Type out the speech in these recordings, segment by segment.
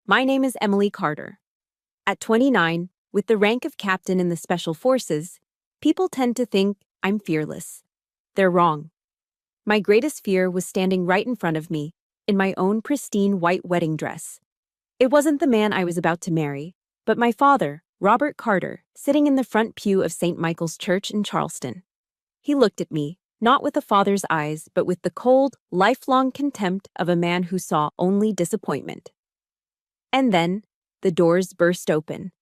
My name is Emily Carter. At 29, with the rank of captain in the Special Forces, people tend to think I'm fearless. They're wrong. My greatest fear was standing right in front of me, in my own pristine white wedding dress. It wasn't the man I was about to marry, but my father, Robert Carter, sitting in the front pew of St. Michael's Church in Charleston. He looked at me, not with a father's eyes, but with the cold, lifelong contempt of a man who saw only disappointment. And then, the doors burst open.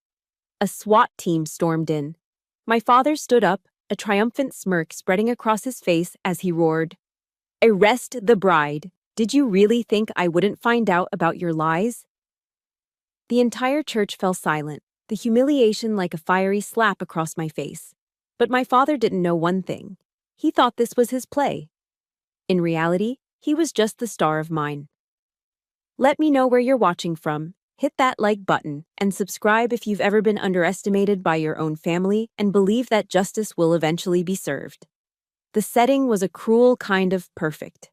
A SWAT team stormed in. My father stood up, a triumphant smirk spreading across his face as he roared, "Arrest the bride! Did you really think I wouldn't find out about your lies?" The entire church fell silent, the humiliation like a fiery slap across my face. But my father didn't know one thing. He thought this was his play. In reality, he was just the star of mine. Let me know where you're watching from. Hit that like button and subscribe if you've ever been underestimated by your own family and believe that justice will eventually be served. The setting was a cruel kind of perfect.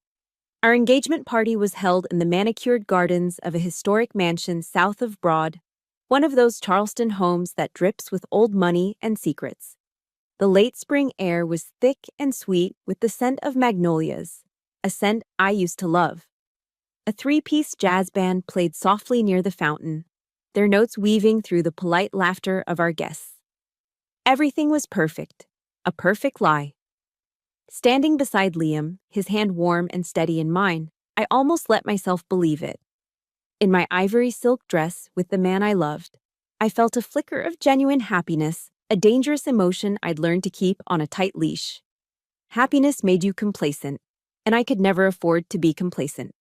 Our engagement party was held in the manicured gardens of a historic mansion south of Broad, one of those Charleston homes that drips with old money and secrets. The late spring air was thick and sweet with the scent of magnolias, a scent I used to love. A three-piece jazz band played softly near the fountain, their notes weaving through the polite laughter of our guests. Everything was perfect, a perfect lie. Standing beside Liam, his hand warm and steady in mine, I almost let myself believe it. In my ivory silk dress with the man I loved, I felt a flicker of genuine happiness, a dangerous emotion I'd learned to keep on a tight leash. Happiness made you complacent, and I could never afford to be complacent.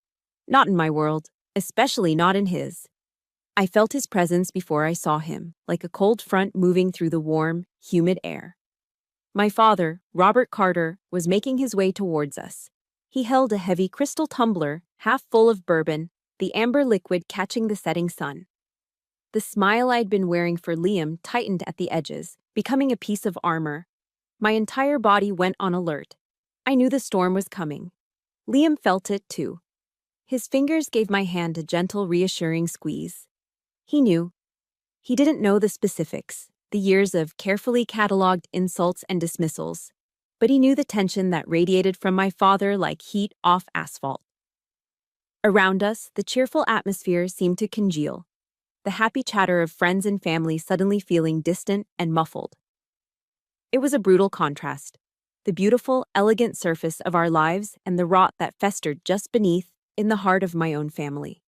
Not in my world, especially not in his. I felt his presence before I saw him, like a cold front moving through the warm, humid air. My father, Robert Carter, was making his way towards us. He held a heavy crystal tumbler, half full of bourbon, the amber liquid catching the setting sun. The smile I'd been wearing for Liam tightened at the edges, becoming a piece of armor. My entire body went on alert. I knew the storm was coming. Liam felt it too. His fingers gave my hand a gentle, reassuring squeeze. He knew. He didn't know the specifics, the years of carefully cataloged insults and dismissals, but he knew the tension that radiated from my father like heat off asphalt. Around us, the cheerful atmosphere seemed to congeal, the happy chatter of friends and family suddenly feeling distant and muffled. It was a brutal contrast, the beautiful, elegant surface of our lives and the rot that festered just beneath, in the heart of my own family.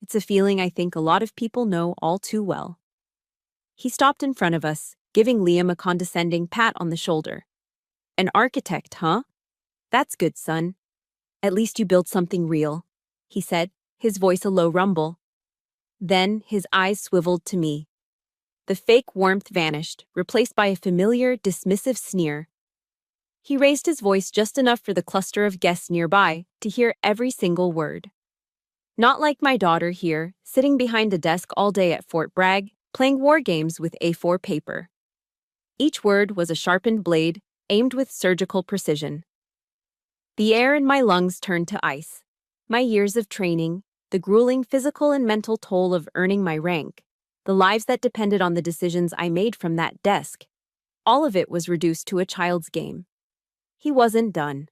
It's a feeling I think a lot of people know all too well. He stopped in front of us, giving Liam a condescending pat on the shoulder. "An architect, huh? That's good, son. At least you built something real," he said, his voice a low rumble. Then his eyes swiveled to me. The fake warmth vanished, replaced by a familiar, dismissive sneer. He raised his voice just enough for the cluster of guests nearby to hear every single word. "Not like my daughter here, sitting behind a desk all day at Fort Bragg, playing war games with A4 paper." Each word was a sharpened blade, aimed with surgical precision. The air in my lungs turned to ice. My years of training, the grueling physical and mental toll of earning my rank, the lives that depended on the decisions I made from that desk, all of it was reduced to a child's game. He wasn't done.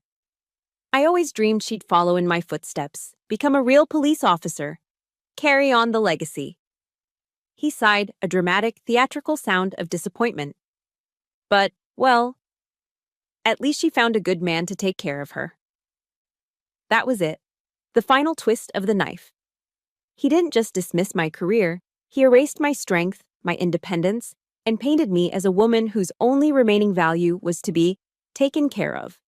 I always dreamed she'd follow in my footsteps, become a real police officer, carry on the legacy. He sighed, a dramatic, theatrical sound of disappointment. But, well, at least she found a good man to take care of her. That was it. The final twist of the knife. He didn't just dismiss my career, he erased my strength, my independence, and painted me as a woman whose only remaining value was to be taken care of.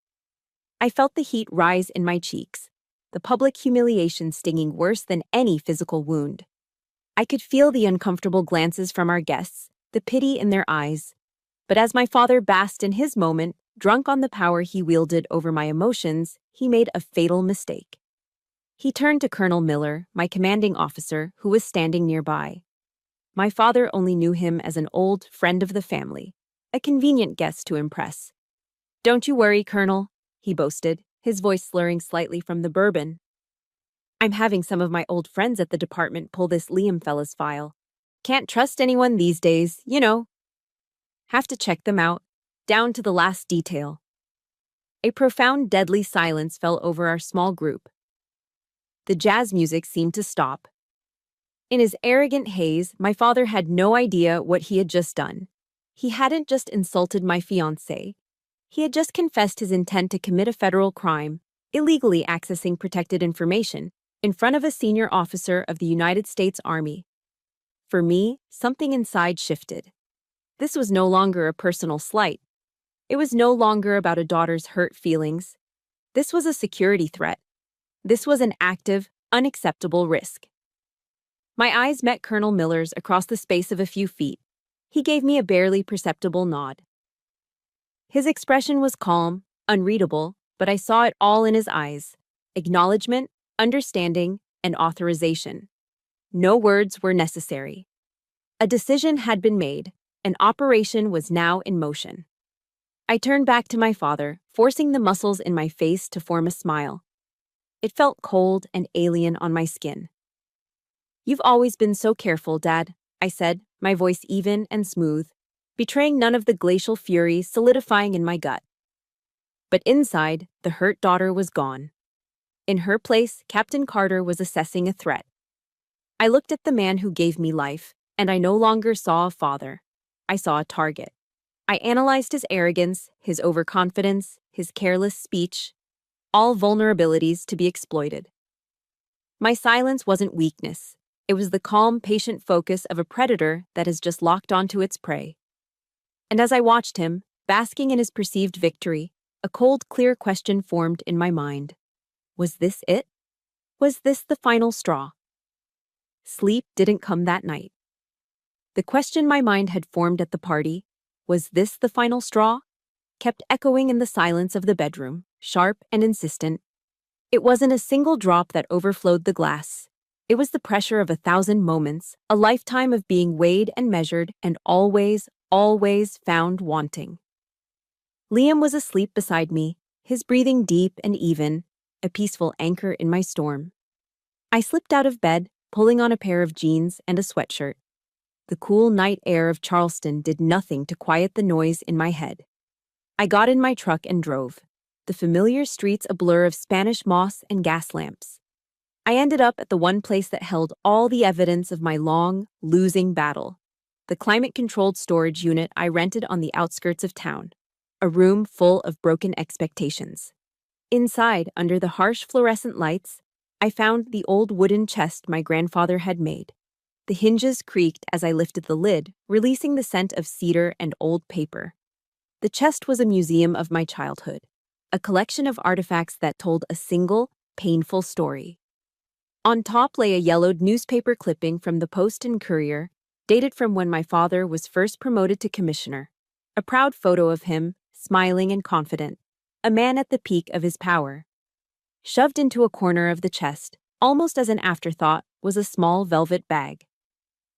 I felt the heat rise in my cheeks, the public humiliation stinging worse than any physical wound. I could feel the uncomfortable glances from our guests, the pity in their eyes. But as my father basked in his moment, drunk on the power he wielded over my emotions, he made a fatal mistake. He turned to Colonel Miller, my commanding officer, who was standing nearby. My father only knew him as an old friend of the family, a convenient guest to impress. "Don't you worry, Colonel," he boasted, his voice slurring slightly from the bourbon. I'm having some of my old friends at the department pull this Liam fella's file. Can't trust anyone these days, you know. Have to check them out, down to the last detail. A profound, deadly silence fell over our small group. The jazz music seemed to stop. In his arrogant haze, my father had no idea what he had just done. He hadn't just insulted my fiancée. He had just confessed his intent to commit a federal crime, illegally accessing protected information, in front of a senior officer of the United States Army. For me, something inside shifted. This was no longer a personal slight. It was no longer about a daughter's hurt feelings. This was a security threat. This was an active, unacceptable risk. My eyes met Colonel Miller's across the space of a few feet. He gave me a barely perceptible nod. His expression was calm, unreadable, but I saw it all in his eyes: acknowledgement, understanding, and authorization. No words were necessary. A decision had been made. An operation was now in motion. I turned back to my father, forcing the muscles in my face to form a smile. It felt cold and alien on my skin. "You've always been so careful, Dad," I said, my voice even and smooth, betraying none of the glacial fury solidifying in my gut. But inside, the hurt daughter was gone. In her place, Captain Carter was assessing a threat. I looked at the man who gave me life, and I no longer saw a father. I saw a target. I analyzed his arrogance, his overconfidence, his careless speech, all vulnerabilities to be exploited. My silence wasn't weakness. It was the calm, patient focus of a predator that has just locked onto its prey. And as I watched him, basking in his perceived victory, a cold, clear question formed in my mind. Was this it? Was this the final straw? Sleep didn't come that night. The question my mind had formed at the party, was this the final straw, kept echoing in the silence of the bedroom, sharp and insistent. It wasn't a single drop that overflowed the glass. It was the pressure of 1,000 moments, a lifetime of being weighed and measured and always, always found wanting. Liam was asleep beside me, his breathing deep and even, a peaceful anchor in my storm. I slipped out of bed, pulling on a pair of jeans and a sweatshirt. The cool night air of Charleston did nothing to quiet the noise in my head. I got in my truck and drove, the familiar streets a blur of Spanish moss and gas lamps. I ended up at the one place that held all the evidence of my long, losing battle, the climate-controlled storage unit I rented on the outskirts of town, a room full of broken expectations. Inside, under the harsh fluorescent lights, I found the old wooden chest my grandfather had made. The hinges creaked as I lifted the lid, releasing the scent of cedar and old paper. The chest was a museum of my childhood, a collection of artifacts that told a single, painful story. On top lay a yellowed newspaper clipping from the Post and Courier, dated from when my father was first promoted to commissioner. A proud photo of him, smiling and confident, a man at the peak of his power. Shoved into a corner of the chest, almost as an afterthought, was a small velvet bag.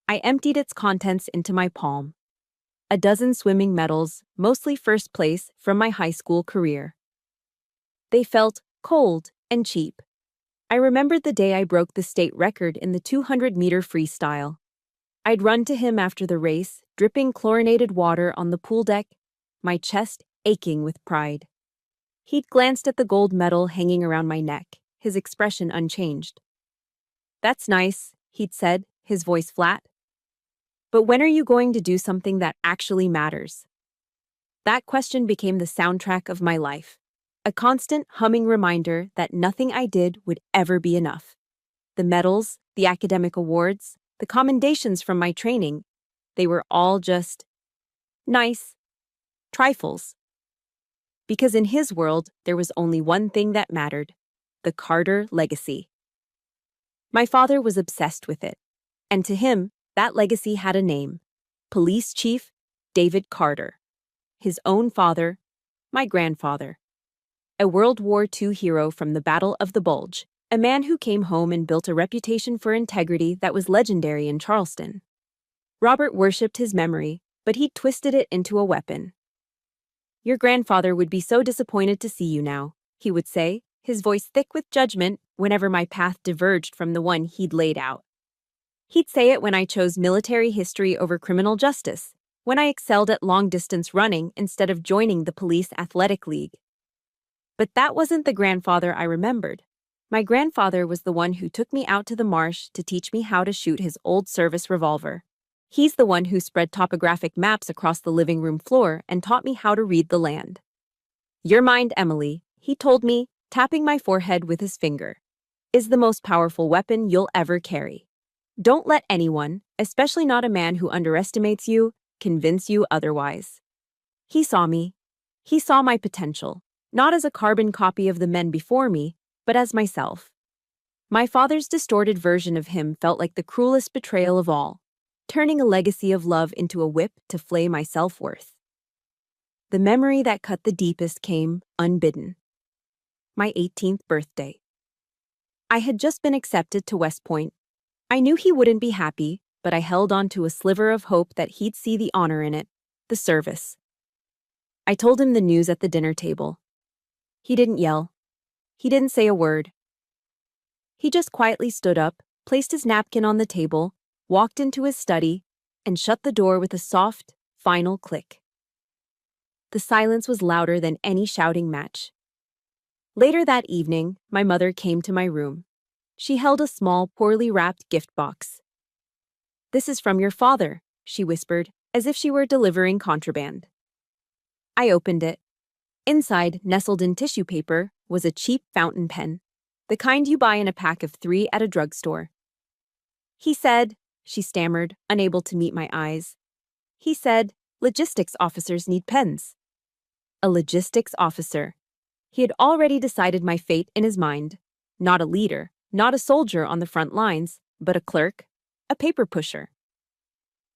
I emptied its contents into my palm. A dozen swimming medals, mostly first place from my high school career. They felt cold and cheap. I remembered the day I broke the state record in the 200-meter freestyle. I'd run to him after the race, dripping chlorinated water on the pool deck, my chest aching with pride. He'd glanced at the gold medal hanging around my neck, his expression unchanged. "That's nice," he'd said, his voice flat. "But when are you going to do something that actually matters?" That question became the soundtrack of my life. A constant, humming reminder that nothing I did would ever be enough. The medals, the academic awards, the commendations from my training, they were all just nice trifles. Because in his world, there was only one thing that mattered: the Carter legacy. My father was obsessed with it, and to him, that legacy had a name: Police Chief David Carter. His own father, my grandfather. A World War II hero from the Battle of the Bulge, a man who came home and built a reputation for integrity that was legendary in Charleston. Robert worshipped his memory, but he'd twisted it into a weapon. "Your grandfather would be so disappointed to see you now," he would say, his voice thick with judgment, whenever my path diverged from the one he'd laid out. He'd say it when I chose military history over criminal justice, when I excelled at long-distance running instead of joining the police athletic league. But that wasn't the grandfather I remembered. My grandfather was the one who took me out to the marsh to teach me how to shoot his old service revolver. He's the one who spread topographic maps across the living room floor and taught me how to read the land. "Your mind, Emily," he told me, tapping my forehead with his finger, "is the most powerful weapon you'll ever carry. Don't let anyone, especially not a man who underestimates you, convince you otherwise." He saw me. He saw my potential, not as a carbon copy of the men before me, but as myself. My father's distorted version of him felt like the cruelest betrayal of all, turning a legacy of love into a whip to flay my self-worth. The memory that cut the deepest came unbidden. My 18th birthday. I had just been accepted to West Point. I knew he wouldn't be happy, but I held on to a sliver of hope that he'd see the honor in it, the service. I told him the news at the dinner table. He didn't yell. He didn't say a word. He just quietly stood up, placed his napkin on the table, walked into his study, and shut the door with a soft, final click. The silence was louder than any shouting match. Later that evening, my mother came to my room. She held a small, poorly wrapped gift box. "This is from your father," she whispered, as if she were delivering contraband. I opened it. Inside, nestled in tissue paper, was a cheap fountain pen, the kind you buy in a pack of 3 at a drugstore. "He said," she stammered, unable to meet my eyes. "He said, logistics officers need pens." A logistics officer. He had already decided my fate in his mind. Not a leader, not a soldier on the front lines, but a clerk, a paper pusher.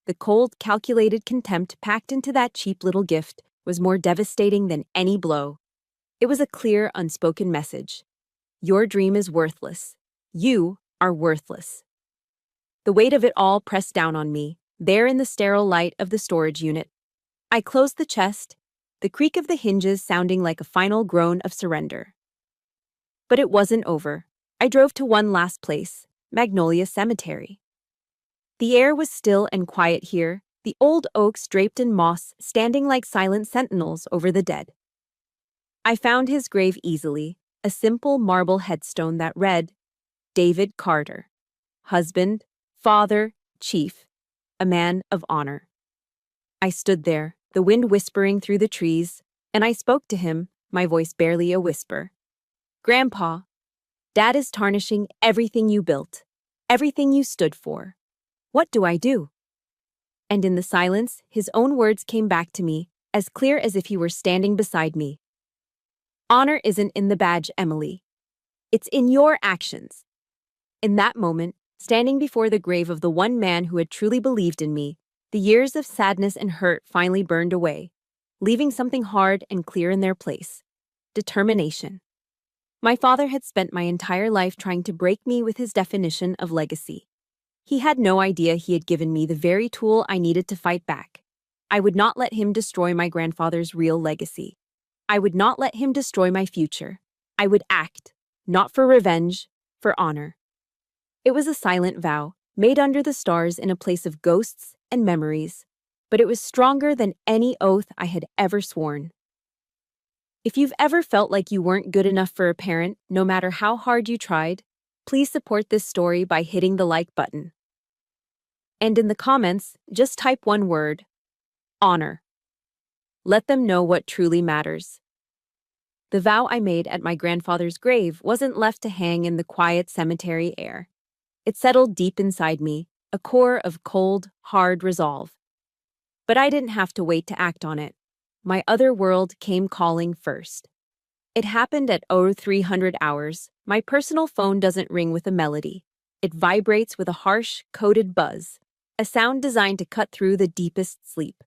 The cold, calculated contempt packed into that cheap little gift was more devastating than any blow. It was a clear, unspoken message. Your dream is worthless. You are worthless. The weight of it all pressed down on me, there in the sterile light of the storage unit. I closed the chest, the creak of the hinges sounding like a final groan of surrender. But it wasn't over. I drove to one last place, Magnolia Cemetery. The air was still and quiet here, the old oaks draped in moss standing like silent sentinels over the dead. I found his grave easily, a simple marble headstone that read, "David Carter, husband, father, chief, a man of honor." I stood there, the wind whispering through the trees, and I spoke to him, my voice barely a whisper. "Grandpa, Dad is tarnishing everything you built, everything you stood for. What do I do?" And in the silence, his own words came back to me, as clear as if he were standing beside me. "Honor isn't in the badge, Emily. It's in your actions." In that moment, standing before the grave of the one man who had truly believed in me, the years of sadness and hurt finally burned away, leaving something hard and clear in their place: determination. My father had spent my entire life trying to break me with his definition of legacy. He had no idea he had given me the very tool I needed to fight back. I would not let him destroy my grandfather's real legacy. I would not let him destroy my future. I would act, not for revenge, for honor. It was a silent vow, made under the stars in a place of ghosts and memories, but it was stronger than any oath I had ever sworn. If you've ever felt like you weren't good enough for a parent, no matter how hard you tried, please support this story by hitting the like button. And in the comments, just type one word: honor. Let them know what truly matters. The vow I made at my grandfather's grave wasn't left to hang in the quiet cemetery air. It settled deep inside me, a core of cold, hard resolve. But I didn't have to wait to act on it. My other world came calling first. It happened at 0300 hours. My personal phone doesn't ring with a melody. It vibrates with a harsh, coded buzz, a sound designed to cut through the deepest sleep.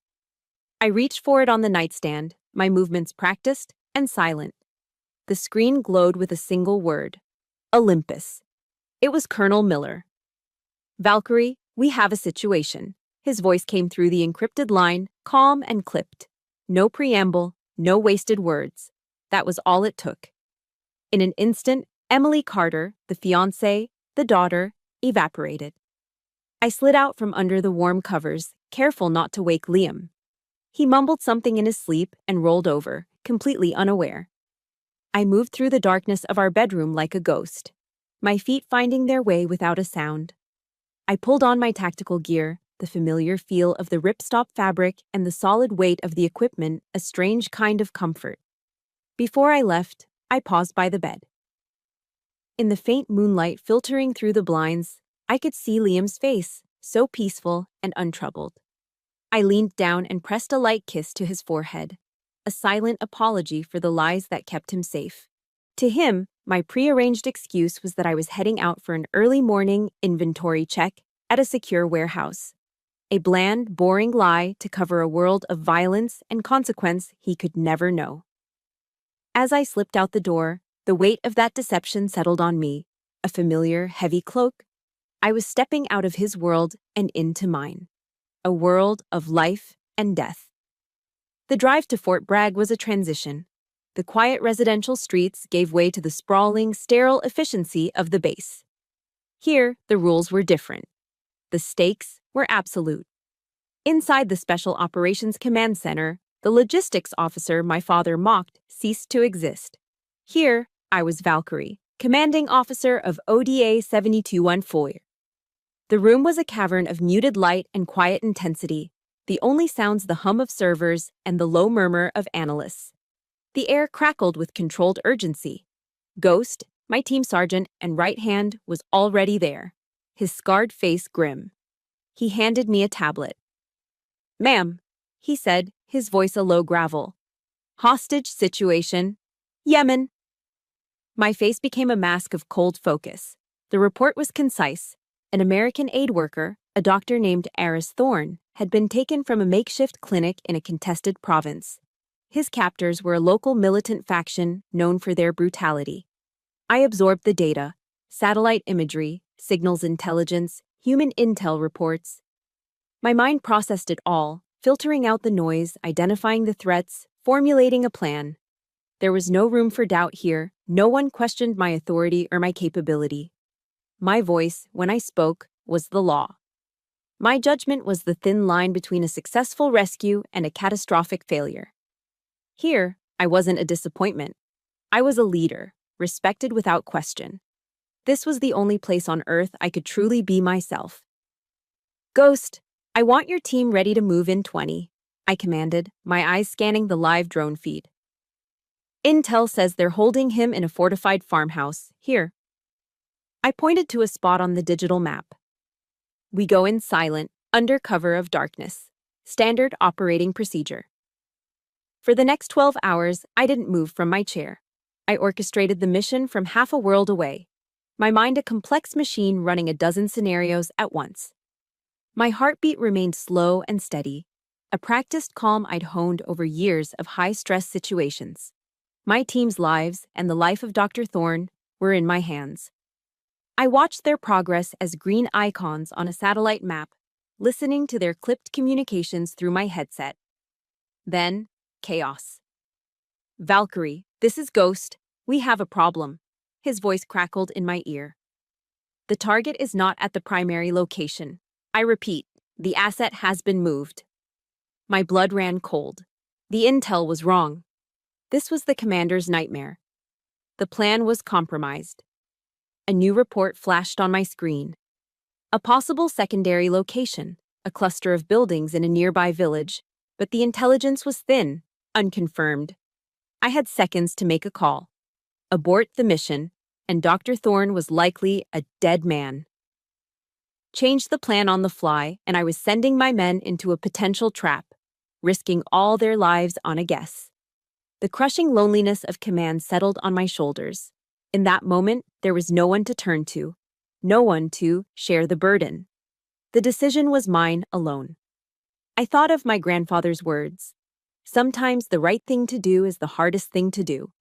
I reached for it on the nightstand, my movements practiced and silent. The screen glowed with a single word: Olympus. It was Colonel Miller. "Valkyrie, we have a situation." His voice came through the encrypted line, calm and clipped. No preamble, no wasted words. That was all it took. In an instant, Emily Carter, the fiancée, the daughter, evaporated. I slid out from under the warm covers, careful not to wake Liam. He mumbled something in his sleep and rolled over, completely unaware. I moved through the darkness of our bedroom like a ghost, my feet finding their way without a sound. I pulled on my tactical gear, the familiar feel of the ripstop fabric and the solid weight of the equipment, a strange kind of comfort. Before I left, I paused by the bed. In the faint moonlight filtering through the blinds, I could see Liam's face, so peaceful and untroubled. I leaned down and pressed a light kiss to his forehead, a silent apology for the lies that kept him safe. To him, my prearranged excuse was that I was heading out for an early morning inventory check at a secure warehouse. A bland, boring lie to cover a world of violence and consequence he could never know. As I slipped out the door, the weight of that deception settled on me, a familiar, heavy cloak. I was stepping out of his world and into mine, a world of life and death. The drive to Fort Bragg was a transition. The quiet residential streets gave way to the sprawling, sterile efficiency of the base. Here, the rules were different. The stakes were absolute. Inside the Special Operations Command Center, the logistics officer my father mocked ceased to exist. Here, I was Valkyrie, commanding officer of ODA 7214. The room was a cavern of muted light and quiet intensity, the only sounds the hum of servers and the low murmur of analysts. The air crackled with controlled urgency. Ghost, my team sergeant and right hand, was already there, his scarred face grim. He handed me a tablet. "Ma'am," he said, his voice a low gravel. "Hostage situation. Yemen." My face became a mask of cold focus. The report was concise. An American aid worker, a doctor named Aris Thorne, had been taken from a makeshift clinic in a contested province. His captors were a local militant faction known for their brutality. I absorbed the data: satellite imagery, signals intelligence, human intel reports. My mind processed it all, filtering out the noise, identifying the threats, formulating a plan. There was no room for doubt here. No one questioned my authority or my capability. My voice, when I spoke, was the law. My judgment was the thin line between a successful rescue and a catastrophic failure. Here, I wasn't a disappointment. I was a leader, respected without question. This was the only place on Earth I could truly be myself. "Ghost, I want your team ready to move in 20, I commanded, my eyes scanning the live drone feed. "Intel says they're holding him in a fortified farmhouse, here." I pointed to a spot on the digital map. "We go in silent, under cover of darkness. Standard operating procedure." For the next 12 hours, I didn't move from my chair. I orchestrated the mission from half a world away, my mind a complex machine running a dozen scenarios at once. My heartbeat remained slow and steady, a practiced calm I'd honed over years of high-stress situations. My team's lives and the life of Dr. Thorne were in my hands. I watched their progress as green icons on a satellite map, listening to their clipped communications through my headset. Then, chaos. "Valkyrie, this is Ghost. We have a problem." His voice crackled in my ear. "The target is not at the primary location. I repeat, the asset has been moved." My blood ran cold. The intel was wrong. This was the commander's nightmare. The plan was compromised. A new report flashed on my screen. A possible secondary location, a cluster of buildings in a nearby village, but the intelligence was thin, unconfirmed. I had seconds to make a call. Abort the mission, and Dr. Thorne was likely a dead man. Change the plan on the fly, and I was sending my men into a potential trap, risking all their lives on a guess. The crushing loneliness of command settled on my shoulders. In that moment, there was no one to turn to, no one to share the burden. The decision was mine alone. I thought of my grandfather's words. Sometimes the right thing to do is the hardest thing to do.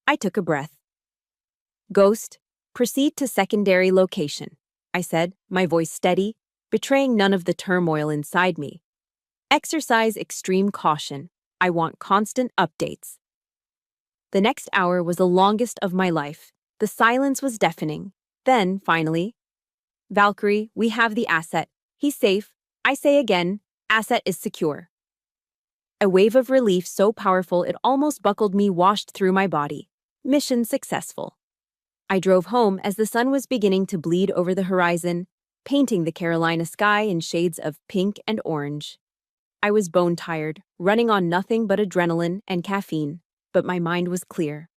I took a breath. "Ghost, proceed to secondary location," I said, my voice steady, betraying none of the turmoil inside me. "Exercise extreme caution. I want constant updates." The next hour was the longest of my life, The silence was deafening. Then, finally, Valkyrie, we have the asset. He's safe. I say again, asset is secure. A wave of relief so powerful it almost buckled me washed through my body. Mission successful. I drove home as the sun was beginning to bleed over the horizon, painting the Carolina sky in shades of pink and orange. I was bone-tired, running on nothing but adrenaline and caffeine, but my mind was clear.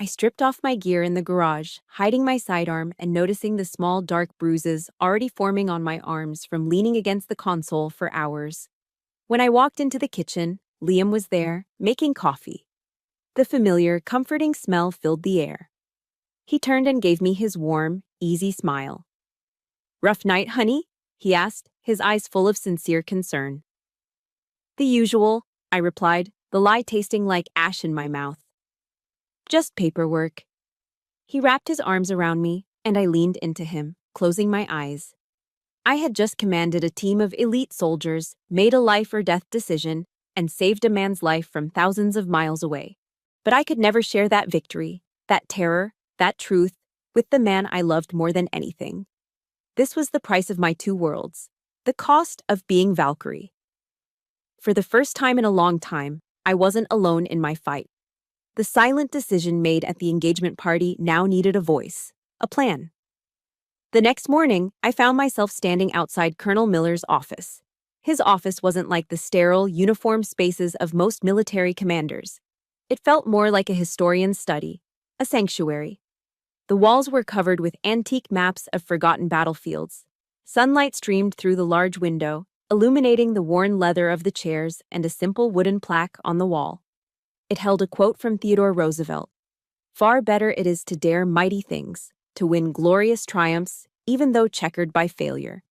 I stripped off my gear in the garage, hiding my sidearm and noticing the small dark bruises already forming on my arms from leaning against the console for hours. When I walked into the kitchen, Liam was there, making coffee. The familiar, comforting smell filled the air. He turned and gave me his warm, easy smile. "Rough night, honey?" he asked, his eyes full of sincere concern. "The usual," I replied, the lie tasting like ash in my mouth. "Just paperwork." He wrapped his arms around me, and I leaned into him, closing my eyes. I had just commanded a team of elite soldiers, made a life-or-death decision, and saved a man's life from thousands of miles away. But I could never share that victory, that terror, that truth, with the man I loved more than anything. This was the price of my two worlds, the cost of being Valkyrie. For the first time in a long time, I wasn't alone in my fight. The silent decision made at the engagement party now needed a voice, a plan. The next morning, I found myself standing outside Colonel Miller's office. His office wasn't like the sterile, uniform spaces of most military commanders. It felt more like a historian's study, a sanctuary. The walls were covered with antique maps of forgotten battlefields. Sunlight streamed through the large window, illuminating the worn leather of the chairs and a simple wooden plaque on the wall. It held a quote from Theodore Roosevelt. "Far better it is to dare mighty things, to win glorious triumphs, even though checkered by failure."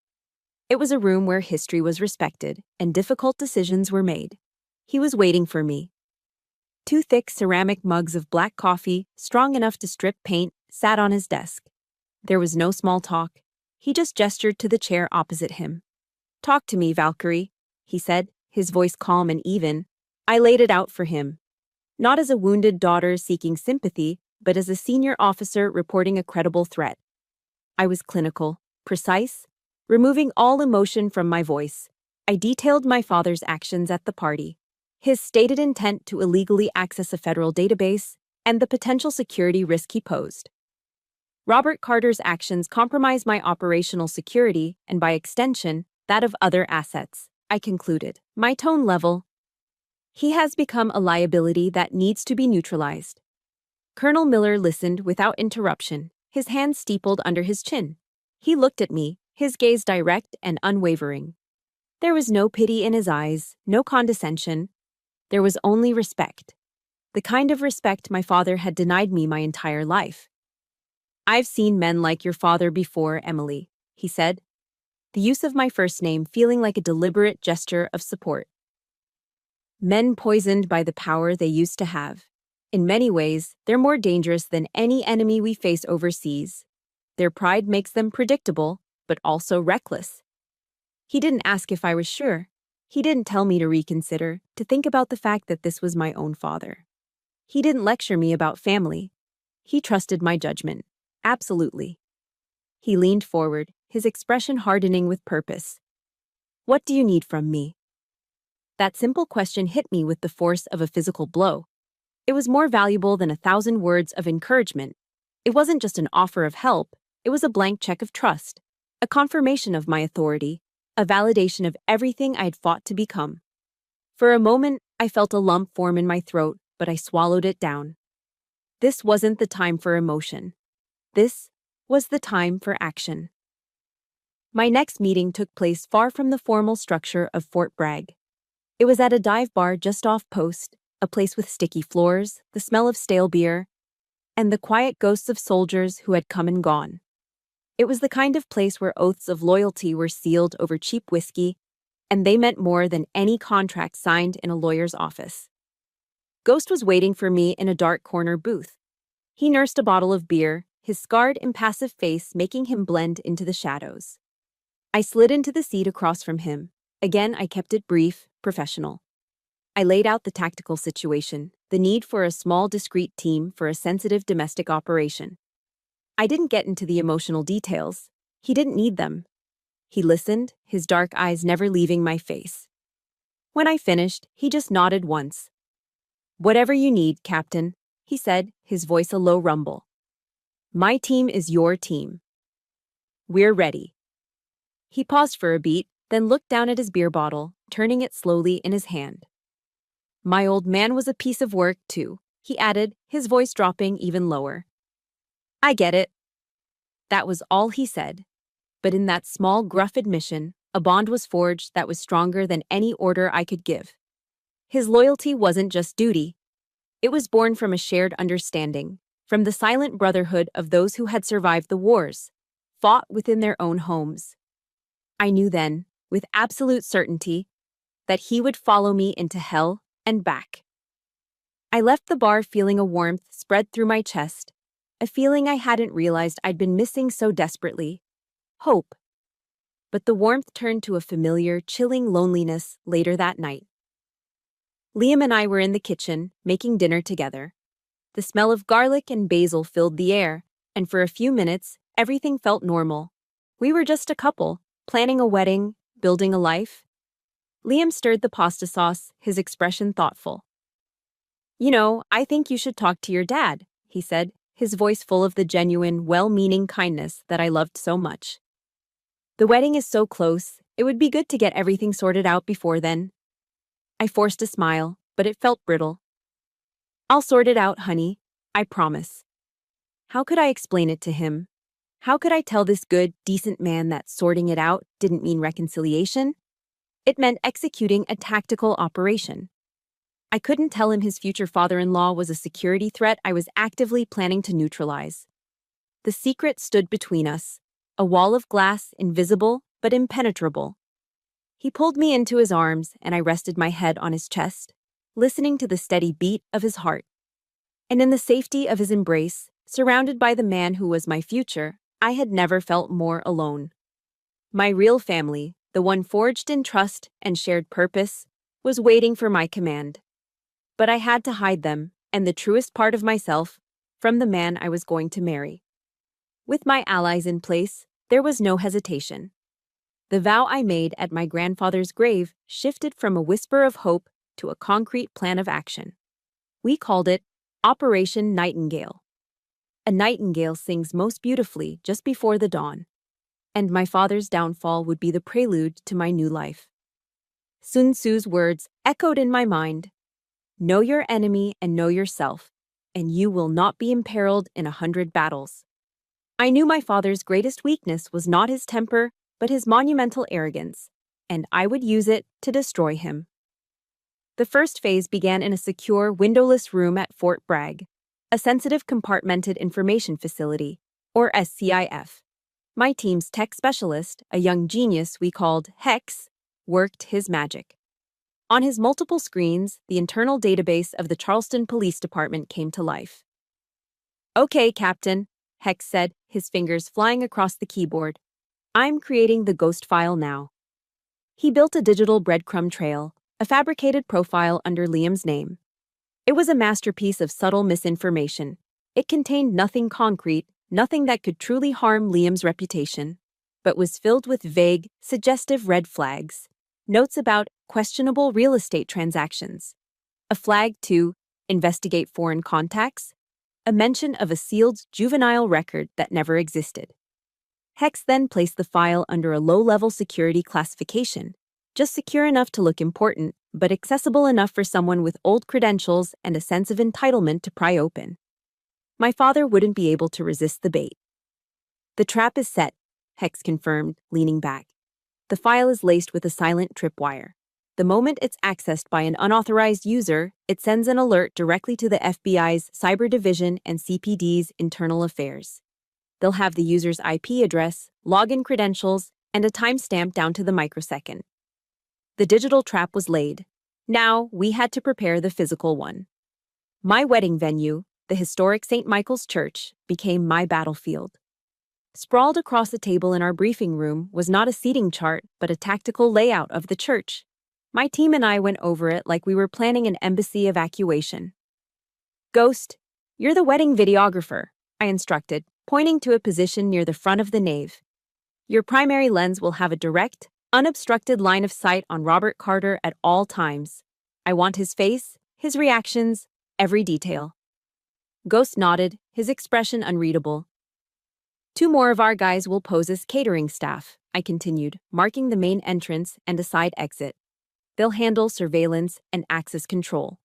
It was a room where history was respected and difficult decisions were made. He was waiting for me. Two thick ceramic mugs of black coffee, strong enough to strip paint, sat on his desk. There was no small talk. He just gestured to the chair opposite him. "Talk to me, Valkyrie," he said, his voice calm and even. I laid it out for him. Not as a wounded daughter seeking sympathy, but as a senior officer reporting a credible threat. I was clinical, precise, removing all emotion from my voice. I detailed my father's actions at the party, his stated intent to illegally access a federal database, and the potential security risk he posed. Robert Carter's actions compromise my operational security and, by extension, that of other assets, I concluded, my tone level. He has become a liability that needs to be neutralized. Colonel Miller listened without interruption, his hands steepled under his chin. He looked at me, his gaze direct and unwavering. There was no pity in his eyes, no condescension. There was only respect. The kind of respect my father had denied me my entire life. "I've seen men like your father before, Emily," he said, the use of my first name feeling like a deliberate gesture of support. "Men poisoned by the power they used to have. In many ways, they're more dangerous than any enemy we face overseas. Their pride makes them predictable, but also reckless." He didn't ask if I was sure. He didn't tell me to reconsider, to think about the fact that this was my own father. He didn't lecture me about family. He trusted my judgment. Absolutely. He leaned forward, his expression hardening with purpose. "What do you need from me?" That simple question hit me with the force of a physical blow. It was more valuable than 1,000 words of encouragement. It wasn't just an offer of help, it was a blank check of trust, a confirmation of my authority, a validation of everything I had fought to become. For a moment, I felt a lump form in my throat, but I swallowed it down. This wasn't the time for emotion. This was the time for action. My next meeting took place far from the formal structure of Fort Bragg. It was at a dive bar just off post, a place with sticky floors, the smell of stale beer, and the quiet ghosts of soldiers who had come and gone. It was the kind of place where oaths of loyalty were sealed over cheap whiskey, and they meant more than any contract signed in a lawyer's office. Ghost was waiting for me in a dark corner booth. He nursed a bottle of beer, his scarred, impassive face making him blend into the shadows. I slid into the seat across from him. Again, I kept it brief, professional. I laid out the tactical situation, the need for a small, discreet team for a sensitive domestic operation. I didn't get into the emotional details. He didn't need them. He listened, his dark eyes never leaving my face. When I finished, he just nodded once. "Whatever you need, Captain," he said, his voice a low rumble. "My team is your team. We're ready." He paused for a beat, then looked down at his beer bottle, turning it slowly in his hand. "My old man was a piece of work, too," he added, his voice dropping even lower. "I get it." That was all he said. But in that small, gruff admission, a bond was forged that was stronger than any order I could give. His loyalty wasn't just duty. It was born from a shared understanding, from the silent brotherhood of those who had survived the wars, fought within their own homes. I knew then, with absolute certainty, that he would follow me into hell and back. I left the bar feeling a warmth spread through my chest, a feeling I hadn't realized I'd been missing so desperately. Hope. But the warmth turned to a familiar, chilling loneliness later that night. Liam and I were in the kitchen, making dinner together. The smell of garlic and basil filled the air, and for a few minutes, everything felt normal. We were just a couple, planning a wedding, building a life. Liam stirred the pasta sauce, his expression thoughtful. "You know, I think you should talk to your dad," he said, his voice full of the genuine, well-meaning kindness that I loved so much. "The wedding is so close, it would be good to get everything sorted out before then." I forced a smile, but it felt brittle. "I'll sort it out, honey. I promise." How could I explain it to him? How could I tell this good, decent man that sorting it out didn't mean reconciliation? It meant executing a tactical operation. I couldn't tell him his future father-in-law was a security threat I was actively planning to neutralize. The secret stood between us, a wall of glass, invisible but impenetrable. He pulled me into his arms, and I rested my head on his chest, listening to the steady beat of his heart. And in the safety of his embrace, surrounded by the man who was my future, I had never felt more alone. My real family, the one forged in trust and shared purpose, was waiting for my command. But I had to hide them, and the truest part of myself, from the man I was going to marry. With my allies in place, there was no hesitation. The vow I made at my grandfather's grave shifted from a whisper of hope to a concrete plan of action. We called it Operation Nightingale. A nightingale sings most beautifully just before the dawn, and my father's downfall would be the prelude to my new life. Sun Tzu's words echoed in my mind: "Know your enemy and know yourself, and you will not be imperiled in 100 battles." I knew my father's greatest weakness was not his temper, but his monumental arrogance, and I would use it to destroy him. The first phase began in a secure, windowless room at Fort Bragg, a sensitive compartmented information facility, or SCIF. My team's tech specialist, a young genius we called Hex, worked his magic. On his multiple screens, the internal database of the Charleston Police Department came to life. "Okay, Captain," Hex said, his fingers flying across the keyboard. "I'm creating the ghost file now." He built a digital breadcrumb trail, a fabricated profile under Liam's name. It was a masterpiece of subtle misinformation. It contained nothing concrete, nothing that could truly harm Liam's reputation, but was filled with vague, suggestive red flags, notes about questionable real estate transactions, a flag to investigate foreign contacts, a mention of a sealed juvenile record that never existed. Hex then placed the file under a low-level security classification, just secure enough to look important, but accessible enough for someone with old credentials and a sense of entitlement to pry open. My father wouldn't be able to resist the bait. "The trap is set," Hex confirmed, leaning back. "The file is laced with a silent tripwire. The moment it's accessed by an unauthorized user, it sends an alert directly to the FBI's Cyber Division and CPD's Internal Affairs. They'll have the user's IP address, login credentials, and a timestamp down to the microsecond. The digital trap was laid. Now we had to prepare the physical one. My wedding venue, the historic St. Michael's Church, became my battlefield. Sprawled across the table in our briefing room was not a seating chart, but a tactical layout of the church. My team and I went over it like we were planning an embassy evacuation. "Ghost, you're the wedding videographer," I instructed, pointing to a position near the front of the nave. Your primary lens will have a direct, unobstructed line of sight on Robert Carter at all times. I want his face, his reactions, every detail. Ghost nodded, his expression unreadable. 2 more of our guys will pose as catering staff, I continued, marking the main entrance and a side exit. They'll handle surveillance and access control.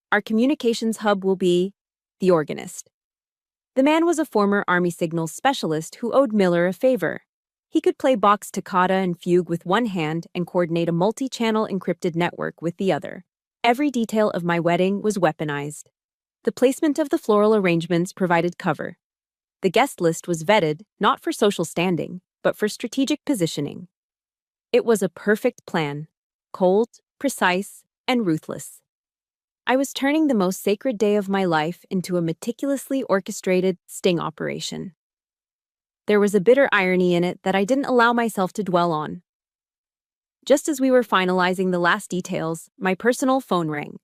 Our communications hub will be the organist. The man was a former Army signals specialist who owed Miller a favor. He could play Bach's toccata and fugue with one hand and coordinate a multi-channel encrypted network with the other. Every detail of my wedding was weaponized. The placement of the floral arrangements provided cover. The guest list was vetted, not for social standing, but for strategic positioning. It was a perfect plan, cold, precise, and ruthless. I was turning the most sacred day of my life into a meticulously orchestrated sting operation. There was a bitter irony in it that I didn't allow myself to dwell on. Just as we were finalizing the last details, my personal phone rang.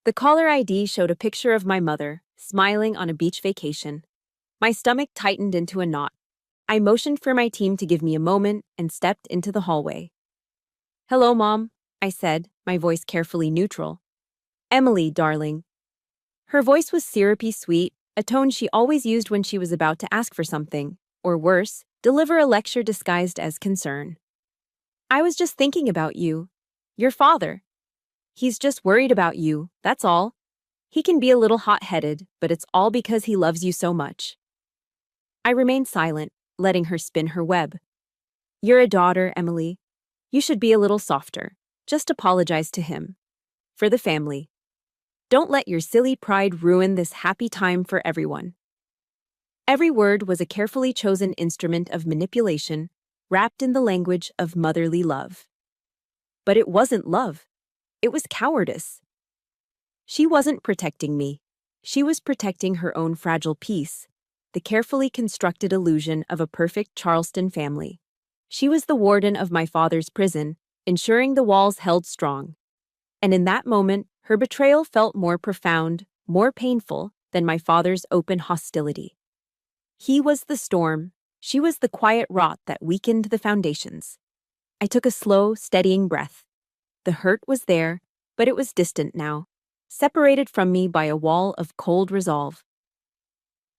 The caller ID showed a picture of my mother, smiling on a beach vacation. My stomach tightened into a knot. I motioned for my team to give me a moment and stepped into the hallway. "Hello, Mom," I said, my voice carefully neutral. "Emily, darling." Her voice was syrupy sweet, a tone she always used when she was about to ask for something, or worse, deliver a lecture disguised as concern. "I was just thinking about you. Your father. He's just worried about you, that's all. He can be a little hot-headed, but it's all because he loves you so much." I remained silent, letting her spin her web. "You're a daughter, Emily. You should be a little softer. Just apologize to him. For the family. Don't let your silly pride ruin this happy time for everyone." Every word was a carefully chosen instrument of manipulation, wrapped in the language of motherly love. But it wasn't love. It was cowardice. She wasn't protecting me. She was protecting her own fragile peace, the carefully constructed illusion of a perfect Charleston family. She was the warden of my father's prison, ensuring the walls held strong. And in that moment, her betrayal felt more profound, more painful than my father's open hostility. He was the storm, she was the quiet rot that weakened the foundations. I took a slow, steadying breath. The hurt was there, but it was distant now, separated from me by a wall of cold resolve.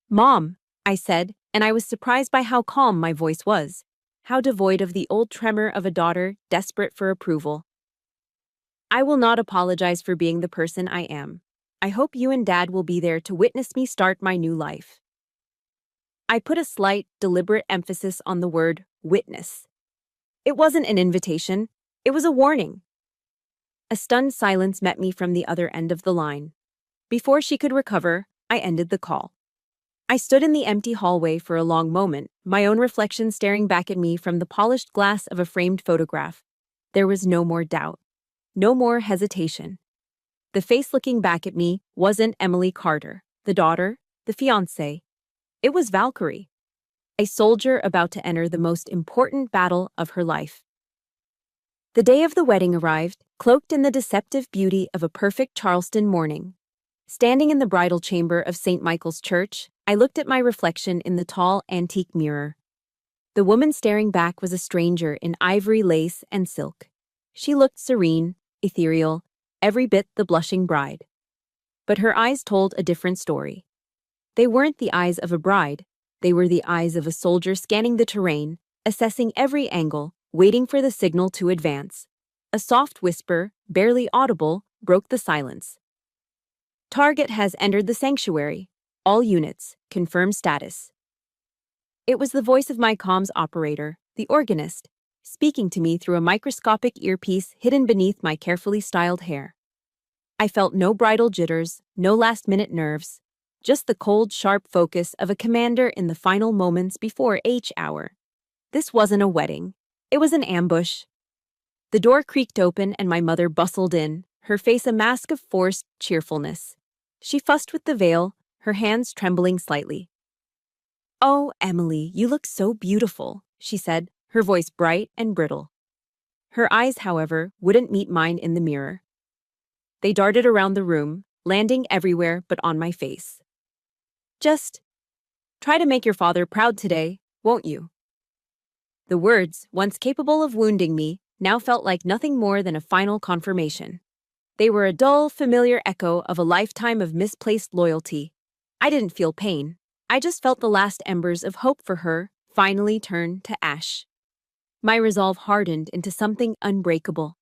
"Mom," I said, and I was surprised by how calm my voice was, how devoid of the old tremor of a daughter desperate for approval. "I will not apologize for being the person I am. I hope you and Dad will be there to witness me start my new life." I put a slight, deliberate emphasis on the word witness. It wasn't an invitation, it was a warning. A stunned silence met me from the other end of the line. Before she could recover, I ended the call. I stood in the empty hallway for a long moment, my own reflection staring back at me from the polished glass of a framed photograph. There was no more doubt. No more hesitation. The face looking back at me wasn't Emily Carter, the daughter, the fiancée. It was Valkyrie, a soldier about to enter the most important battle of her life. The day of the wedding arrived, cloaked in the deceptive beauty of a perfect Charleston morning. Standing in the bridal chamber of St. Michael's Church, I looked at my reflection in the tall, antique mirror. The woman staring back was a stranger in ivory lace and silk. She looked serene, ethereal, every bit the blushing bride. But her eyes told a different story. They weren't the eyes of a bride, they were the eyes of a soldier scanning the terrain, assessing every angle, waiting for the signal to advance. A soft whisper, barely audible, broke the silence. "Target has entered the sanctuary. All units, confirm status." It was the voice of my comms operator, the organist, speaking to me through a microscopic earpiece hidden beneath my carefully styled hair. I felt no bridal jitters, no last-minute nerves, just the cold, sharp focus of a commander in the final moments before H hour. This wasn't a wedding. It was an ambush. The door creaked open and my mother bustled in, her face a mask of forced cheerfulness. She fussed with the veil, her hands trembling slightly. "Oh, Emily, you look so beautiful," she said, her voice bright and brittle. Her eyes, however, wouldn't meet mine in the mirror. They darted around the room, landing everywhere but on my face. "Just Try to make your father proud today, won't you?" The words, once capable of wounding me, now felt like nothing more than a final confirmation. They were a dull, familiar echo of a lifetime of misplaced loyalty. I didn't feel pain. I just felt the last embers of hope for her finally turn to ash. My resolve hardened into something unbreakable.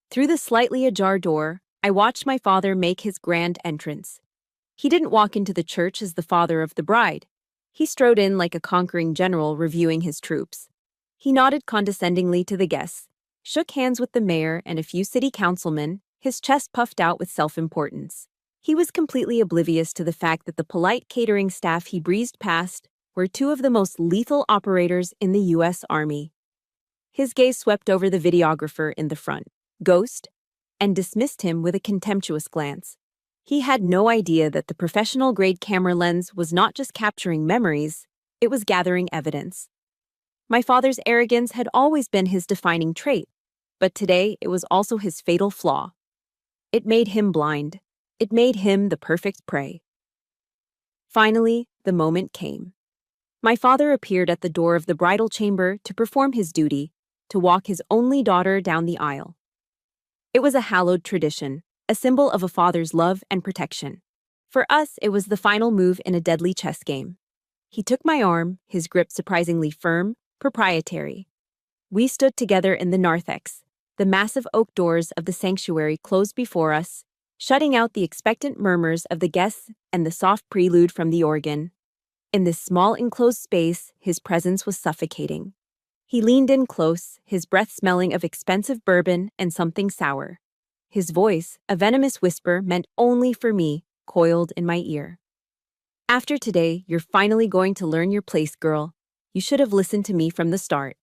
Through the slightly ajar door, I watched my father make his grand entrance. He didn't walk into the church as the father of the bride. He strode in like a conquering general reviewing his troops. He nodded condescendingly to the guests, shook hands with the mayor and a few city councilmen, his chest puffed out with self-importance. He was completely oblivious to the fact that the polite catering staff he breezed past were two of the most lethal operators in the U.S. Army. His gaze swept over the videographer in the front, Ghost, and dismissed him with a contemptuous glance. He had no idea that the professional-grade camera lens was not just capturing memories, it was gathering evidence. My father's arrogance had always been his defining trait, but today it was also his fatal flaw. It made him blind. It made him the perfect prey. Finally, the moment came. My father appeared at the door of the bridal chamber to perform his duty, to walk his only daughter down the aisle. It was a hallowed tradition, a symbol of a father's love and protection. For us, it was the final move in a deadly chess game. He took my arm, his grip surprisingly firm, proprietary. We stood together in the narthex. The massive oak doors of the sanctuary closed before us, shutting out the expectant murmurs of the guests and the soft prelude from the organ. In this small enclosed space, his presence was suffocating. He leaned in close, his breath smelling of expensive bourbon and something sour. His voice, a venomous whisper meant only for me, coiled in my ear. "After today, you're finally going to learn your place, girl. You should have listened to me from the start."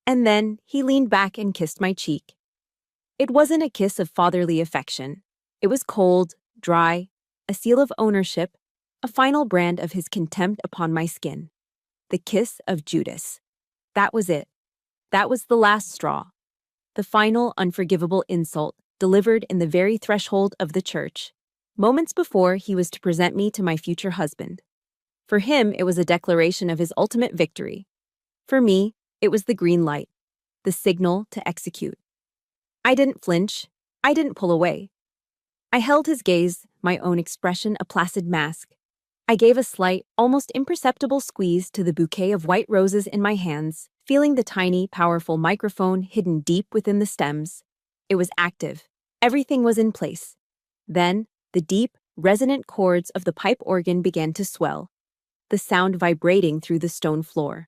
And then he leaned back and kissed my cheek. It wasn't a kiss of fatherly affection. It was cold, dry, a seal of ownership, a final brand of his contempt upon my skin. The kiss of Judas. That was it. That was the last straw. The final unforgivable insult delivered in the very threshold of the church, moments before he was to present me to my future husband. For him, it was a declaration of his ultimate victory. For me, it was the green light, the signal to execute. I didn't flinch. I didn't pull away. I held his gaze, my own expression a placid mask. I gave a slight, almost imperceptible squeeze to the bouquet of white roses in my hands, feeling the tiny, powerful microphone hidden deep within the stems. It was active. Everything was in place. Then, the deep, resonant chords of the pipe organ began to swell, the sound vibrating through the stone floor.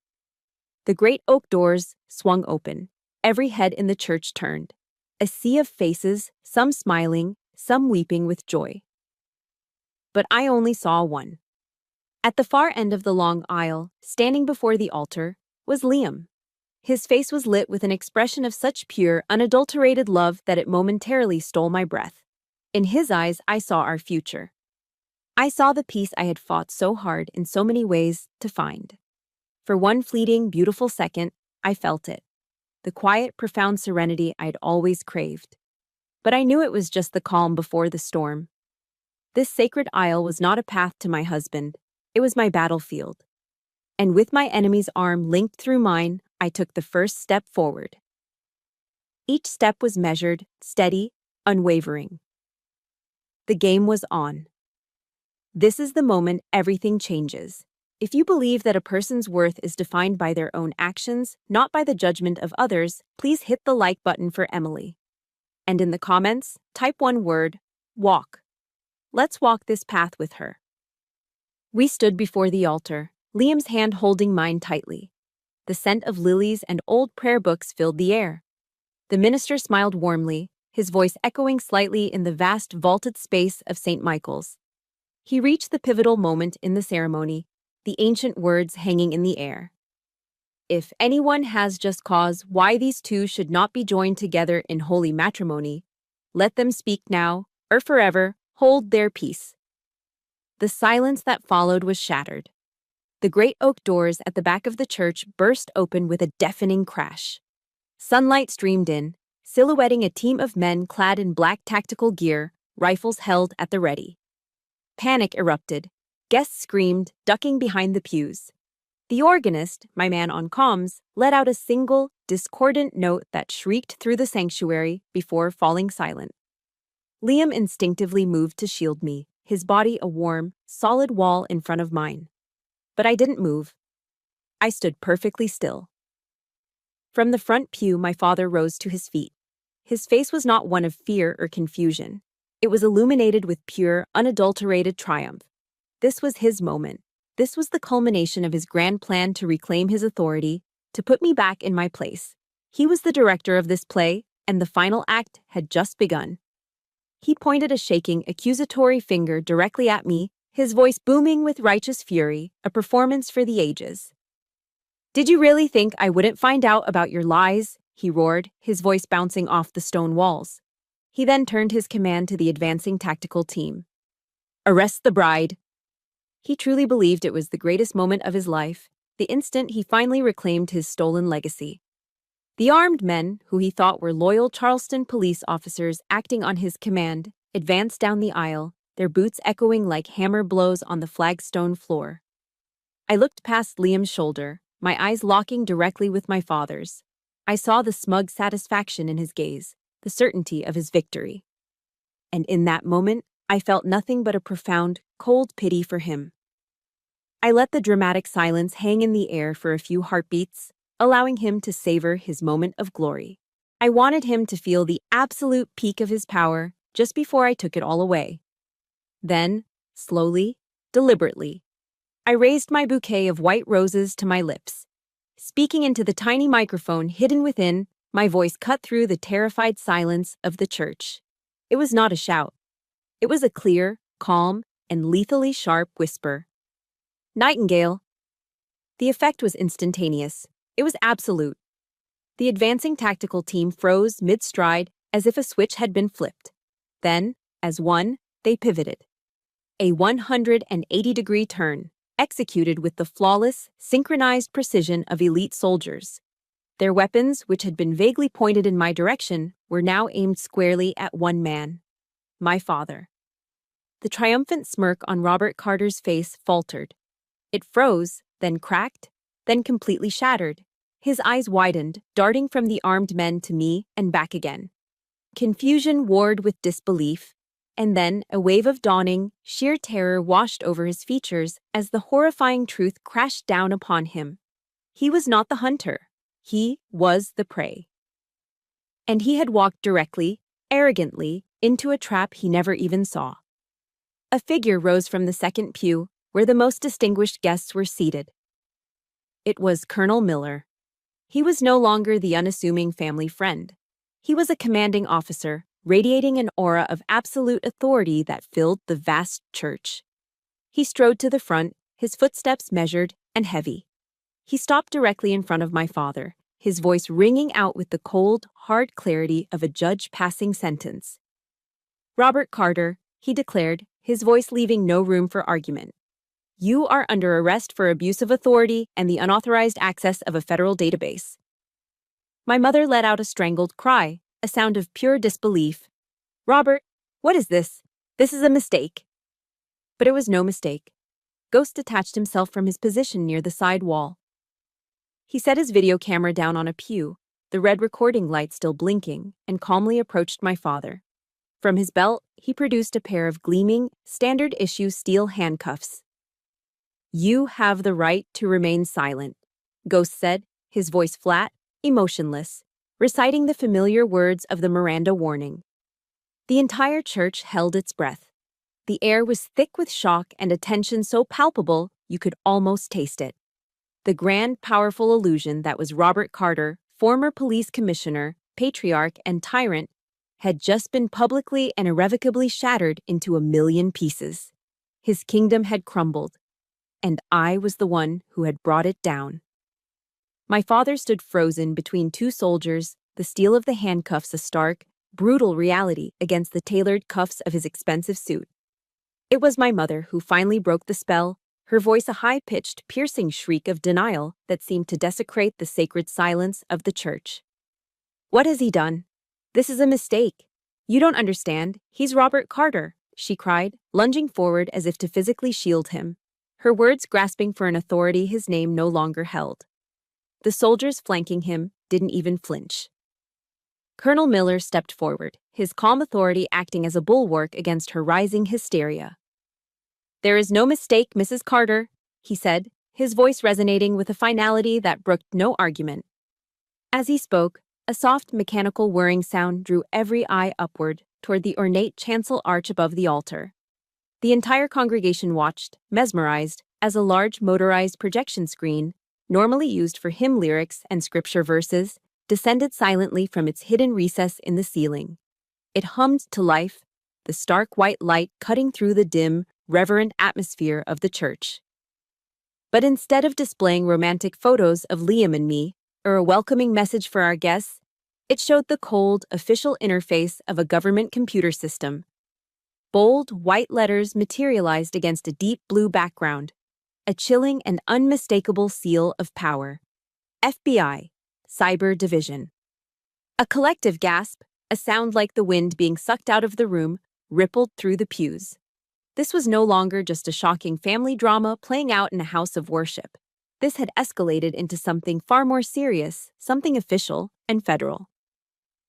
The great oak doors swung open. Every head in the church turned. A sea of faces, some smiling, some weeping with joy. But I only saw one. At the far end of the long aisle, standing before the altar, was Liam. His face was lit with an expression of such pure, unadulterated love that it momentarily stole my breath. In his eyes, I saw our future. I saw the peace I had fought so hard in so many ways to find. For one fleeting, beautiful second, I felt it. The quiet, profound serenity I'd always craved. But I knew it was just the calm before the storm. This sacred aisle was not a path to my husband. It was my battlefield. And with my enemy's arm linked through mine, I took the first step forward. Each step was measured, steady, unwavering. The game was on. This is the moment everything changes. If you believe that a person's worth is defined by their own actions, not by the judgment of others, please hit the like button for Emily. And in the comments, type one word, walk. Let's walk this path with her. We stood before the altar, Liam's hand holding mine tightly. The scent of lilies and old prayer books filled the air. The minister smiled warmly, his voice echoing slightly in the vast vaulted space of St. Michael's. He reached the pivotal moment in the ceremony, the ancient words hanging in the air. If anyone has just cause why these two should not be joined together in holy matrimony, let them speak now, or forever, hold their peace. The silence that followed was shattered. The great oak doors at the back of the church burst open with a deafening crash. Sunlight streamed in, silhouetting a team of men clad in black tactical gear, rifles held at the ready. Panic erupted. Guests screamed, ducking behind the pews. The organist, my man on comms, let out a single, discordant note that shrieked through the sanctuary before falling silent. Liam instinctively moved to shield me, his body a warm, solid wall in front of mine. But I didn't move. I stood perfectly still. From the front pew, my father rose to his feet. His face was not one of fear or confusion. It was illuminated with pure, unadulterated triumph. This was his moment. This was the culmination of his grand plan to reclaim his authority, to put me back in my place. He was the director of this play, and the final act had just begun. He pointed a shaking, accusatory finger directly at me, his voice booming with righteous fury, a performance for the ages. "Did you really think I wouldn't find out about your lies?" he roared, his voice bouncing off the stone walls. He then turned his command to the advancing tactical team. "Arrest the bride." He truly believed it was the greatest moment of his life, the instant he finally reclaimed his stolen legacy. The armed men, who he thought were loyal Charleston police officers acting on his command, advanced down the aisle, their boots echoing like hammer blows on the flagstone floor. I looked past Liam's shoulder, my eyes locking directly with my father's. I saw the smug satisfaction in his gaze, the certainty of his victory. And in that moment, I felt nothing but a profound, cold pity for him. I let the dramatic silence hang in the air for a few heartbeats, allowing him to savor his moment of glory. I wanted him to feel the absolute peak of his power just before I took it all away. Then, slowly, deliberately, I raised my bouquet of white roses to my lips. Speaking into the tiny microphone hidden within, my voice cut through the terrified silence of the church. It was not a shout. It was a clear, calm, and lethally sharp whisper. "Nightingale." The effect was instantaneous. It was absolute. The advancing tactical team froze mid-stride as if a switch had been flipped. Then, as one, they pivoted. A 180-degree turn, executed with the flawless, synchronized precision of elite soldiers. Their weapons, which had been vaguely pointed in my direction, were now aimed squarely at one man. My father. The triumphant smirk on Robert Carter's face faltered. It froze, then cracked, then completely shattered. His eyes widened, darting from the armed men to me and back again. Confusion warred with disbelief, and then a wave of dawning, sheer terror washed over his features as the horrifying truth crashed down upon him. He was not the hunter. He was the prey. And he had walked directly, arrogantly, into a trap he never even saw. A figure rose from the second pew, where the most distinguished guests were seated. It was Colonel Miller. He was no longer the unassuming family friend. He was a commanding officer, radiating an aura of absolute authority that filled the vast church. He strode to the front, his footsteps measured and heavy. He stopped directly in front of my father, his voice ringing out with the cold, hard clarity of a judge passing sentence. "Robert Carter," he declared, his voice leaving no room for argument. "You are under arrest for abuse of authority and the unauthorized access of a federal database." My mother let out a strangled cry, a sound of pure disbelief. "Robert, what is this? This is a mistake." But it was no mistake. Ghost detached himself from his position near the side wall. He set his video camera down on a pew, the red recording light still blinking, and calmly approached my father. From his belt, he produced a pair of gleaming, standard-issue steel handcuffs. "You have the right to remain silent," Ghost said, his voice flat, emotionless, reciting the familiar words of the Miranda warning. The entire church held its breath. The air was thick with shock and a tension so palpable you could almost taste it. The grand, powerful illusion that was Robert Carter, former police commissioner, patriarch, and tyrant, had just been publicly and irrevocably shattered into a million pieces. His kingdom had crumbled, and I was the one who had brought it down. My father stood frozen between two soldiers, the steel of the handcuffs a stark, brutal reality against the tailored cuffs of his expensive suit. It was my mother who finally broke the spell, her voice a high-pitched, piercing shriek of denial that seemed to desecrate the sacred silence of the church. "What has he done? This is a mistake. You don't understand. He's Robert Carter," she cried, lunging forward as if to physically shield him. her words grasping for an authority his name no longer held. The soldiers flanking him didn't even flinch. Colonel Miller stepped forward, his calm authority acting as a bulwark against her rising hysteria. "There is no mistake, Mrs. Carter," he said, his voice resonating with a finality that brooked no argument. As he spoke, a soft mechanical whirring sound drew every eye upward toward the ornate chancel arch above the altar. The entire congregation watched, mesmerized, as a large motorized projection screen, normally used for hymn lyrics and scripture verses, descended silently from its hidden recess in the ceiling. It hummed to life, the stark white light cutting through the dim, reverent atmosphere of the church. But instead of displaying romantic photos of Liam and me, or a welcoming message for our guests, it showed the cold, official interface of a government computer system. Bold, white letters materialized against a deep blue background, a chilling and unmistakable seal of power. FBI, Cyber Division. A collective gasp, a sound like the wind being sucked out of the room, rippled through the pews. This was no longer just a shocking family drama playing out in a house of worship. This had escalated into something far more serious, something official and federal.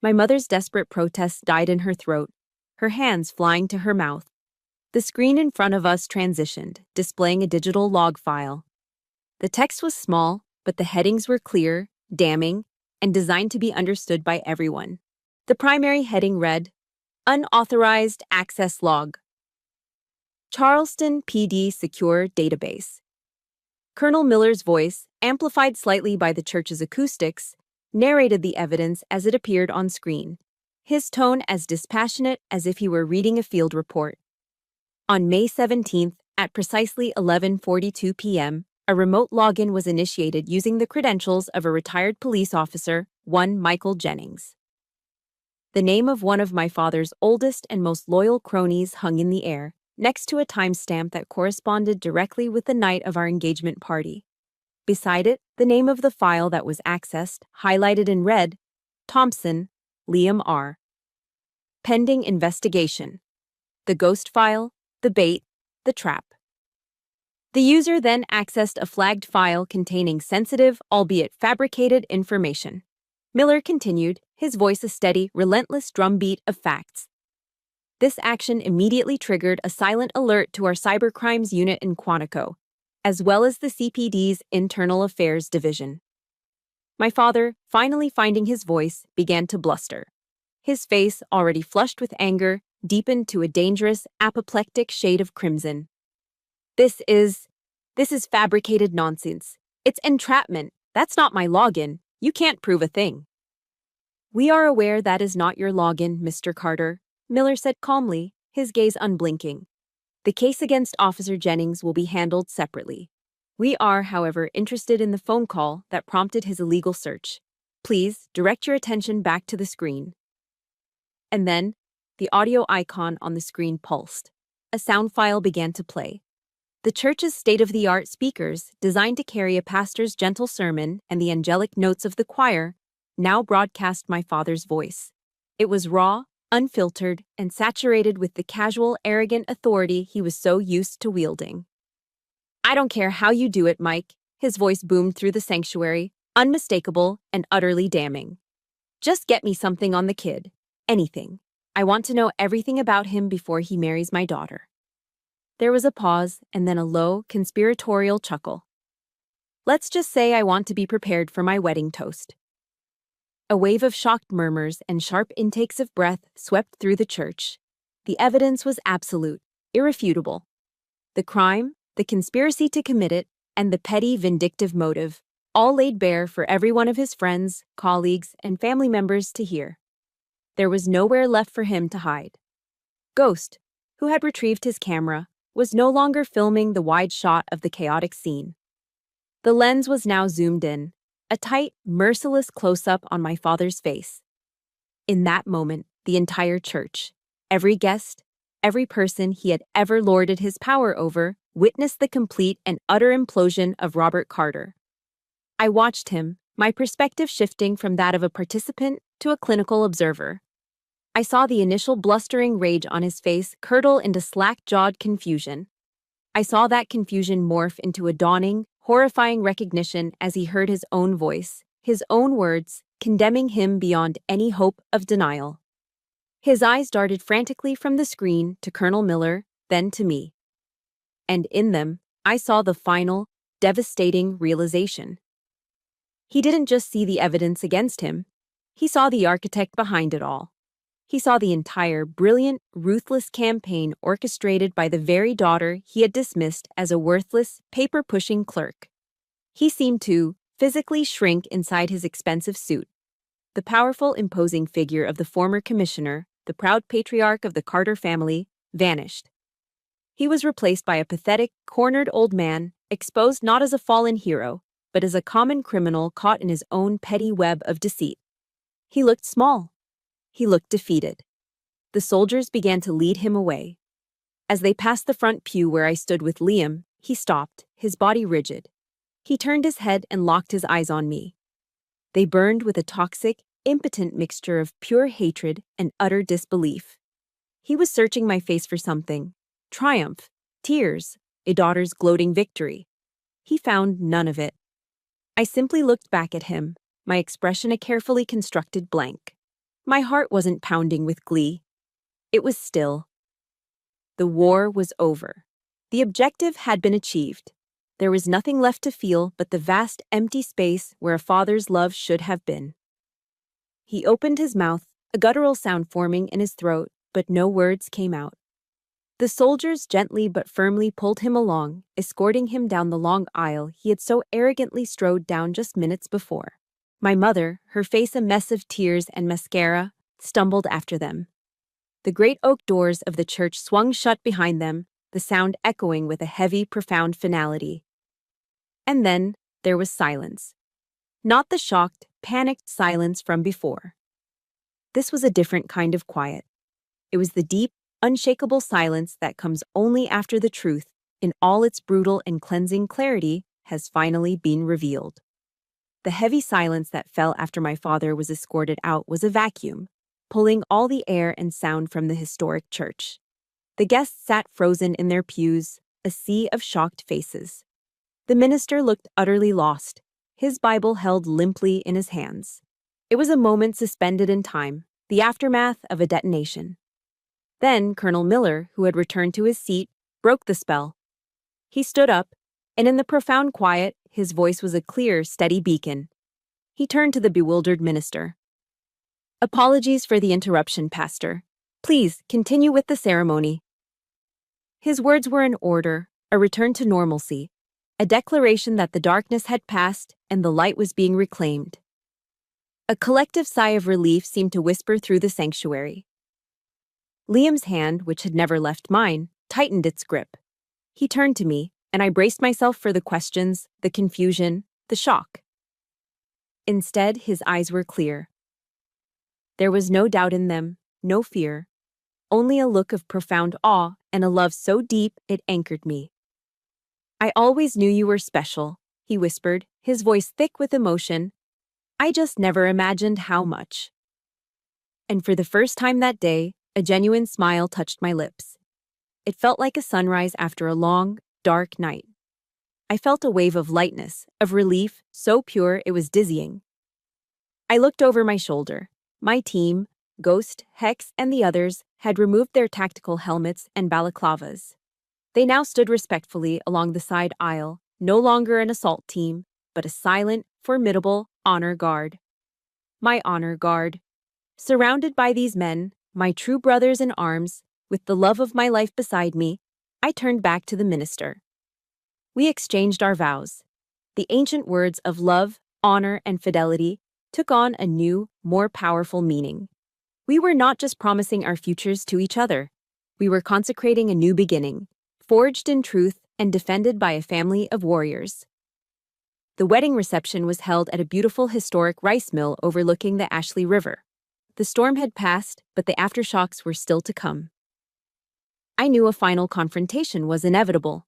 My mother's desperate protests died in her throat, her hands flying to her mouth. The screen in front of us transitioned, displaying a digital log file. The text was small, but the headings were clear, damning, and designed to be understood by everyone. The primary heading read, "Unauthorized Access Log. Charleston PD Secure Database." Colonel Miller's voice, amplified slightly by the church's acoustics, narrated the evidence as it appeared on screen, his tone as dispassionate as if he were reading a field report. On May 17th, at precisely 11:42 p.m., a remote login was initiated using the credentials of a retired police officer, one Michael Jennings. The name of one of my father's oldest and most loyal cronies hung in the air, next to a timestamp that corresponded directly with the night of our engagement party. Beside it, the name of the file that was accessed, highlighted in red, Thompson, Liam R. Pending investigation. The ghost file, the bait, the trap. The user then accessed a flagged file containing sensitive, albeit fabricated, information. Miller continued, his voice a steady, relentless drumbeat of facts. This action immediately triggered a silent alert to our cybercrimes unit in Quantico, as well as the CPD's Internal Affairs Division. My father, finally finding his voice, began to bluster. His face, already flushed with anger, deepened to a dangerous, apoplectic shade of crimson. This is fabricated nonsense. It's entrapment. That's not my login. You can't prove a thing." "We are aware that is not your login, Mr. Carter," Miller said calmly, his gaze unblinking. "The case against Officer Jennings will be handled separately. We are, however, interested in the phone call that prompted his illegal search. Please direct your attention back to the screen." And then, the audio icon on the screen pulsed. A sound file began to play. The church's state-of-the-art speakers, designed to carry a pastor's gentle sermon and the angelic notes of the choir, now broadcast my father's voice. It was raw, unfiltered, and saturated with the casual, arrogant authority he was so used to wielding. "I don't care how you do it, Mike," his voice boomed through the sanctuary, unmistakable and utterly damning. "Just get me something on the kid. Anything. I want to know everything about him before he marries my daughter." There was a pause, and then a low, conspiratorial chuckle. "Let's just say I want to be prepared for my wedding toast." A wave of shocked murmurs and sharp intakes of breath swept through the church. The evidence was absolute, irrefutable. The crime, the conspiracy to commit it, and the petty, vindictive motive, all laid bare for every one of his friends, colleagues, and family members to hear. There was nowhere left for him to hide. Ghost, who had retrieved his camera, was no longer filming the wide shot of the chaotic scene. The lens was now zoomed in, a tight, merciless close-up on my father's face. In that moment, the entire church, every guest, every person he had ever lorded his power over, witnessed the complete and utter implosion of Robert Carter. I watched him, my perspective shifting from that of a participant to a clinical observer. I saw the initial blustering rage on his face curdle into slack-jawed confusion. I I saw that confusion morph into a dawning, horrifying recognition as he heard his own voice, his own words, condemning him beyond any hope of denial. His eyes darted frantically from the screen to Colonel Miller, then to me. And in them, I saw the final, devastating realization. He didn't just see the evidence against him, he saw the architect behind it all. He saw the entire brilliant, ruthless campaign orchestrated by the very daughter he had dismissed as a worthless, paper-pushing clerk. He seemed to physically shrink inside his expensive suit. The powerful, imposing figure of the former commissioner, the proud patriarch of the Carter family, vanished. He was replaced by a pathetic, cornered old man, exposed not as a fallen hero, but as a common criminal caught in his own petty web of deceit. He looked small. He looked defeated. The soldiers began to lead him away. As they passed the front pew where I stood with Liam, he stopped, his body rigid. He turned his head and locked his eyes on me. They burned with a toxic, impotent mixture of pure hatred and utter disbelief. He was searching my face for something. Triumph, tears, a daughter's gloating victory. He found none of it. I simply looked back at him, my expression a carefully constructed blank. My heart wasn't pounding with glee. It was still. The war was over. The objective had been achieved. There was nothing left to feel but the vast empty space where a father's love should have been. He opened his mouth, a guttural sound forming in his throat, but no words came out. The soldiers gently but firmly pulled him along, escorting him down the long aisle he had so arrogantly strode down just minutes before. My mother, her face a mess of tears and mascara, stumbled after them. The great oak doors of the church swung shut behind them, the sound echoing with a heavy, profound finality. And then there was silence. Not the shocked, panicked silence from before. This was a different kind of quiet. It was the deep, unshakable silence that comes only after the truth, in all its brutal and cleansing clarity, has finally been revealed. The heavy silence that fell after my father was escorted out was a vacuum, pulling all the air and sound from the historic church. The guests sat frozen in their pews, a sea of shocked faces. The minister looked utterly lost, his Bible held limply in his hands. It was a moment suspended in time, the aftermath of a detonation. Then Colonel Miller, who had returned to his seat, broke the spell. He stood up, and in the profound quiet, his voice was a clear, steady beacon. He turned to the bewildered minister. "Apologies for the interruption, Pastor. Please, continue with the ceremony." His words were an order, a return to normalcy, a declaration that the darkness had passed and the light was being reclaimed. A collective sigh of relief seemed to whisper through the sanctuary. Liam's hand, which had never left mine, tightened its grip. He turned to me, and I braced myself for the questions, the confusion, the shock. Instead, his eyes were clear. There was no doubt in them, no fear, only a look of profound awe and a love so deep it anchored me. "I always knew you were special," he whispered, his voice thick with emotion. "I just never imagined how much." And for the first time that day, a genuine smile touched my lips. It felt like a sunrise after a long, dark night. I felt a wave of lightness, of relief, so pure it was dizzying. I looked over my shoulder. My team, Ghost, Hex, and the others, had removed their tactical helmets and balaclavas. They now stood respectfully along the side aisle, no longer an assault team, but a silent, formidable honor guard. My honor guard. Surrounded by these men, my true brothers in arms, with the love of my life beside me, I turned back to the minister. We exchanged our vows. The ancient words of love, honor, and fidelity took on a new, more powerful meaning. We were not just promising our futures to each other. We were consecrating a new beginning, forged in truth and defended by a family of warriors. The wedding reception was held at a beautiful historic rice mill overlooking the Ashley River. The storm had passed, but the aftershocks were still to come. I knew a final confrontation was inevitable.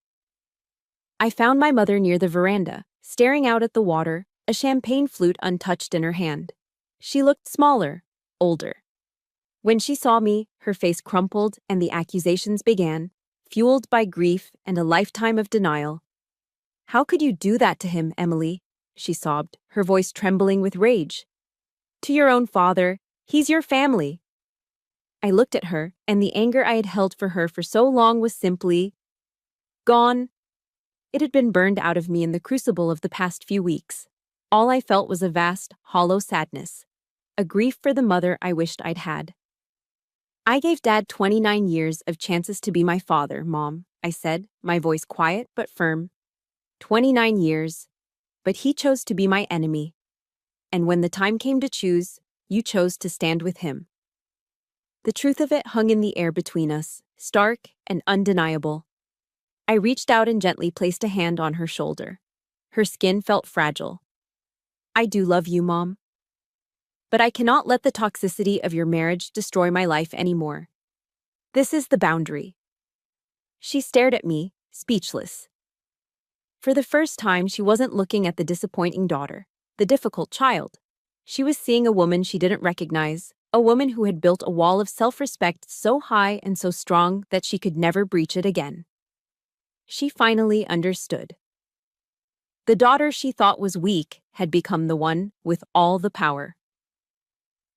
I found my mother near the veranda, staring out at the water, a champagne flute untouched in her hand. She looked smaller, older. When she saw me, her face crumpled and the accusations began. fueled by grief and a lifetime of denial. "How could you do that to him, Emily?" she sobbed, her voice trembling with rage. "To your own father. He's your family." I looked at her, and the anger I had held for her for so long was simply gone. It had been burned out of me in the crucible of the past few weeks. All I felt was a vast, hollow sadness, a grief for the mother I wished I'd had. "I gave Dad 29 years of chances to be my father, Mom," I said, my voice quiet but firm. 29 years, but he chose to be my enemy. And when the time came to choose, you chose to stand with him. The truth of it hung in the air between us, stark and undeniable. I reached out and gently placed a hand on her shoulder. Her skin felt fragile. "I do love you, Mom. But I cannot let the toxicity of your marriage destroy my life anymore. This is the boundary." She stared at me, speechless. For the first time, she wasn't looking at the disappointing daughter, the difficult child. She was seeing a woman she didn't recognize, a woman who had built a wall of self-respect so high and so strong that she could never breach it again. She finally understood. The daughter she thought was weak had become the one with all the power.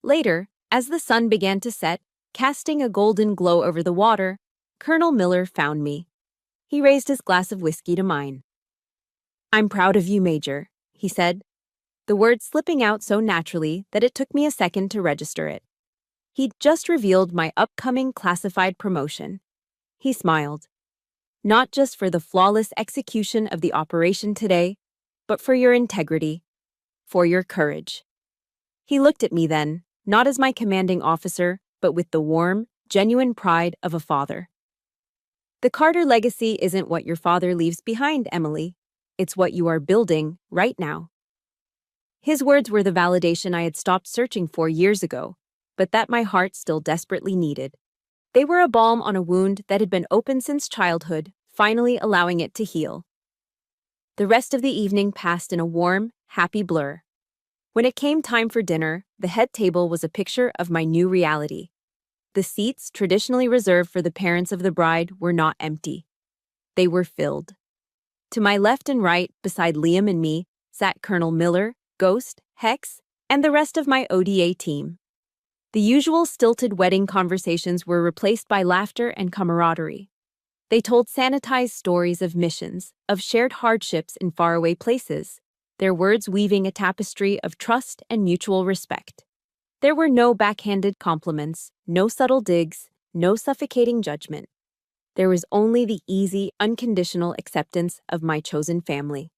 Later, as the sun began to set, casting a golden glow over the water, Colonel Miller found me. He raised his glass of whiskey to mine. "I'm proud of you, Major," he said, the words slipping out so naturally that it took me a second to register it. He'd just revealed my upcoming classified promotion. He smiled. "Not just for the flawless execution of the operation today, but for your integrity, for your courage." He looked at me then, not as my commanding officer, but with the warm, genuine pride of a father. "The Carter legacy isn't what your father leaves behind, Emily. It's what you are building right now." His words were the validation I had stopped searching for years ago, but that my heart still desperately needed. They were a balm on a wound that had been open since childhood, finally allowing it to heal. The rest of the evening passed in a warm, happy blur. When it came time for dinner, the head table was a picture of my new reality. The seats traditionally reserved for the parents of the bride were not empty. They were filled. To my left and right, beside Liam and me, sat Colonel Miller, Ghost, Hex, and the rest of my ODA team. The usual stilted wedding conversations were replaced by laughter and camaraderie. They told sanitized stories of missions, of shared hardships in faraway places, their words weaving a tapestry of trust and mutual respect. There were no backhanded compliments, no subtle digs, no suffocating judgment. There was only the easy, unconditional acceptance of my chosen family.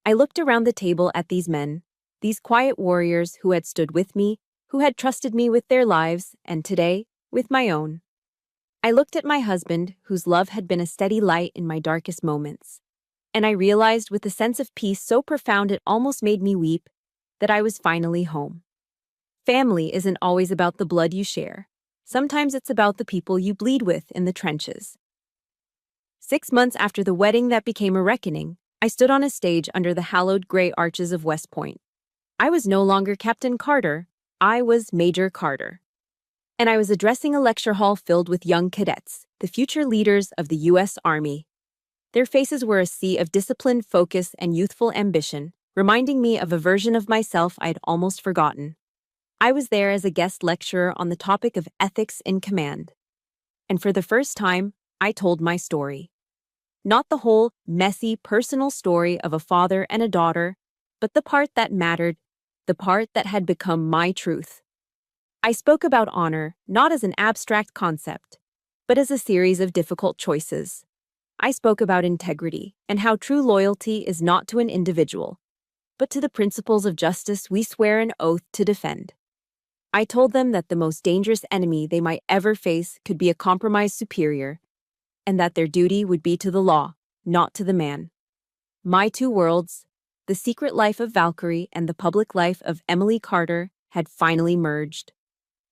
I looked around the table at these men, these quiet warriors who had stood with me, who had trusted me with their lives, and today, with my own. I looked at my husband, whose love had been a steady light in my darkest moments. And I realized with a sense of peace so profound it almost made me weep, that I was finally home. Family isn't always about the blood you share. Sometimes it's about the people you bleed with in the trenches. 6 months after the wedding that became a reckoning, I stood on a stage under the hallowed gray arches of West Point. I was no longer Captain Carter, I was Major Carter. And I was addressing a lecture hall filled with young cadets, the future leaders of the U.S. Army. Their faces were a sea of disciplined focus and youthful ambition, reminding me of a version of myself I'd almost forgotten. I was there as a guest lecturer on the topic of ethics in command. And for the first time, I told my story. Not the whole, messy, personal story of a father and a daughter, but the part that mattered, the part that had become my truth. I spoke about honor not as an abstract concept, but as a series of difficult choices. I spoke about integrity and how true loyalty is not to an individual, but to the principles of justice we swear an oath to defend. I told them that the most dangerous enemy they might ever face could be a compromised superior, and that their duty would be to the law, not to the man. My two worlds, the secret life of Valkyrie and the public life of Emily Carter, had finally merged.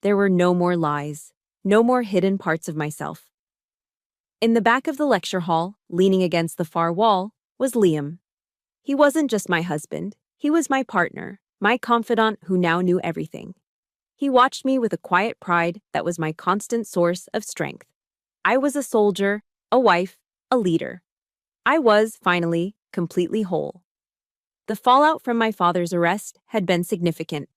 There were no more lies, no more hidden parts of myself. In the back of the lecture hall, leaning against the far wall, was Liam. He wasn't just my husband, he was my partner, my confidant who now knew everything. He watched me with a quiet pride that was my constant source of strength. I was a soldier, a wife, a leader. I was, finally, completely whole. The fallout from my father's arrest had been significant.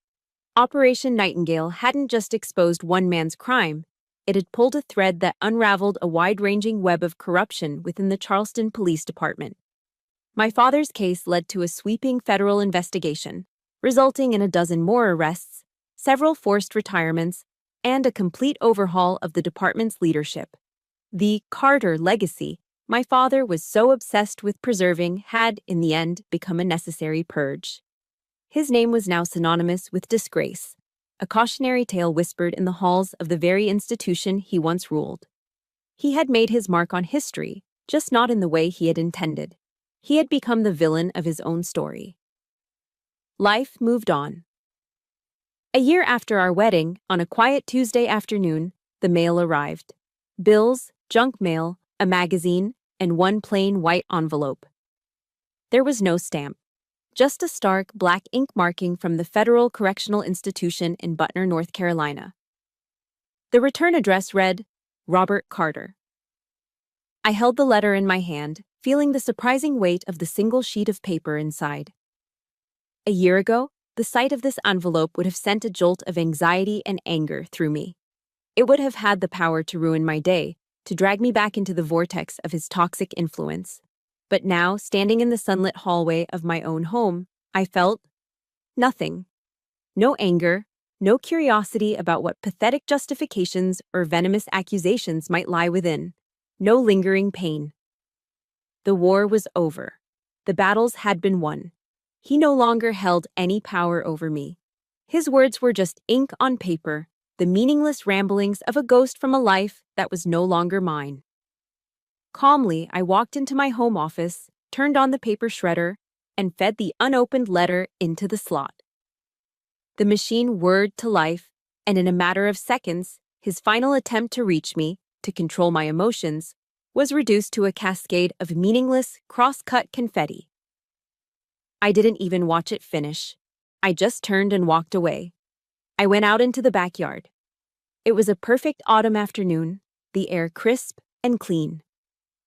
Operation Nightingale hadn't just exposed one man's crime, it had pulled a thread that unraveled a wide-ranging web of corruption within the Charleston Police Department. My father's case led to a sweeping federal investigation, resulting in a dozen more arrests, several forced retirements, and a complete overhaul of the department's leadership. The Carter legacy my father was so obsessed with preserving had, in the end, become a necessary purge. His name was now synonymous with disgrace, a cautionary tale whispered in the halls of the very institution he once ruled. He had made his mark on history, just not in the way he had intended. He had become the villain of his own story. Life moved on. A year after our wedding, on a quiet Tuesday afternoon, the mail arrived. Bills, junk mail, a magazine, and one plain white envelope. There was no stamp, just a stark black ink marking from the Federal Correctional Institution in Butner, North Carolina. The return address read, Robert Carter. I held the letter in my hand, feeling the surprising weight of the single sheet of paper inside. A year ago, the sight of this envelope would have sent a jolt of anxiety and anger through me. It would have had the power to ruin my day, to drag me back into the vortex of his toxic influence. But now, standing in the sunlit hallway of my own home, I felt nothing. No anger, no curiosity about what pathetic justifications or venomous accusations might lie within. No lingering pain. The war was over. The battles had been won. He no longer held any power over me. His words were just ink on paper, the meaningless ramblings of a ghost from a life that was no longer mine. Calmly, I walked into my home office, turned on the paper shredder, and fed the unopened letter into the slot. The machine whirred to life, and in a matter of seconds, his final attempt to reach me, to control my emotions, was reduced to a cascade of meaningless, cross-cut confetti. I didn't even watch it finish. I just turned and walked away. I went out into the backyard. It was a perfect autumn afternoon, the air crisp and clean.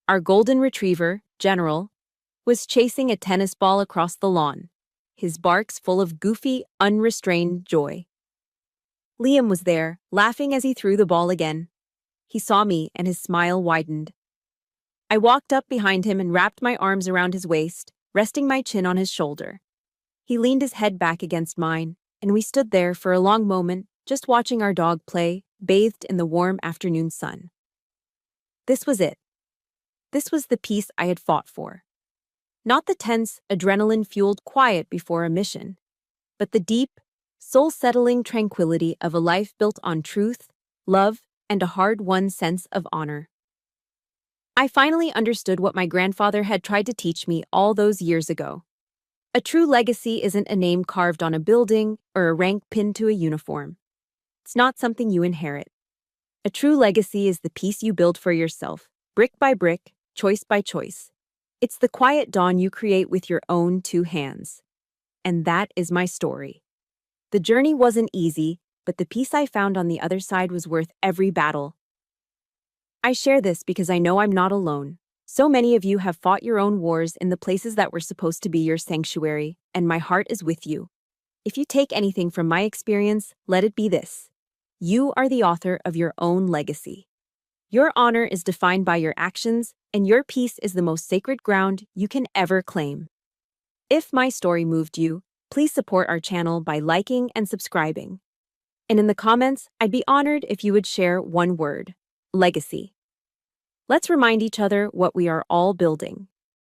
Our golden retriever, General, was chasing a tennis ball across the lawn, his barks full of goofy, unrestrained joy. Liam was there, laughing as he threw the ball again. He saw me and his smile widened. I walked up behind him and wrapped my arms around his waist, resting my chin on his shoulder. He leaned his head back against mine, and we stood there for a long moment, just watching our dog play, bathed in the warm afternoon sun. This was it. This was the peace I had fought for. Not the tense, adrenaline-fueled quiet before a mission, but the deep, soul-settling tranquility of a life built on truth, love, and a hard-won sense of honor. I finally understood what my grandfather had tried to teach me all those years ago. A true legacy isn't a name carved on a building or a rank pinned to a uniform. It's not something you inherit. A true legacy is the piece you build for yourself, brick by brick, choice by choice. It's the quiet dawn you create with your own two hands. And that is my story. The journey wasn't easy, but the peace I found on the other side was worth every battle. I share this because I know I'm not alone. So many of you have fought your own wars in the places that were supposed to be your sanctuary, and my heart is with you. If you take anything from my experience, let it be this. You are the author of your own legacy. Your honor is defined by your actions, and your peace is the most sacred ground you can ever claim. If my story moved you, please support our channel by liking and subscribing. And in the comments, I'd be honored if you would share one word: legacy. Let's remind each other what we are all building.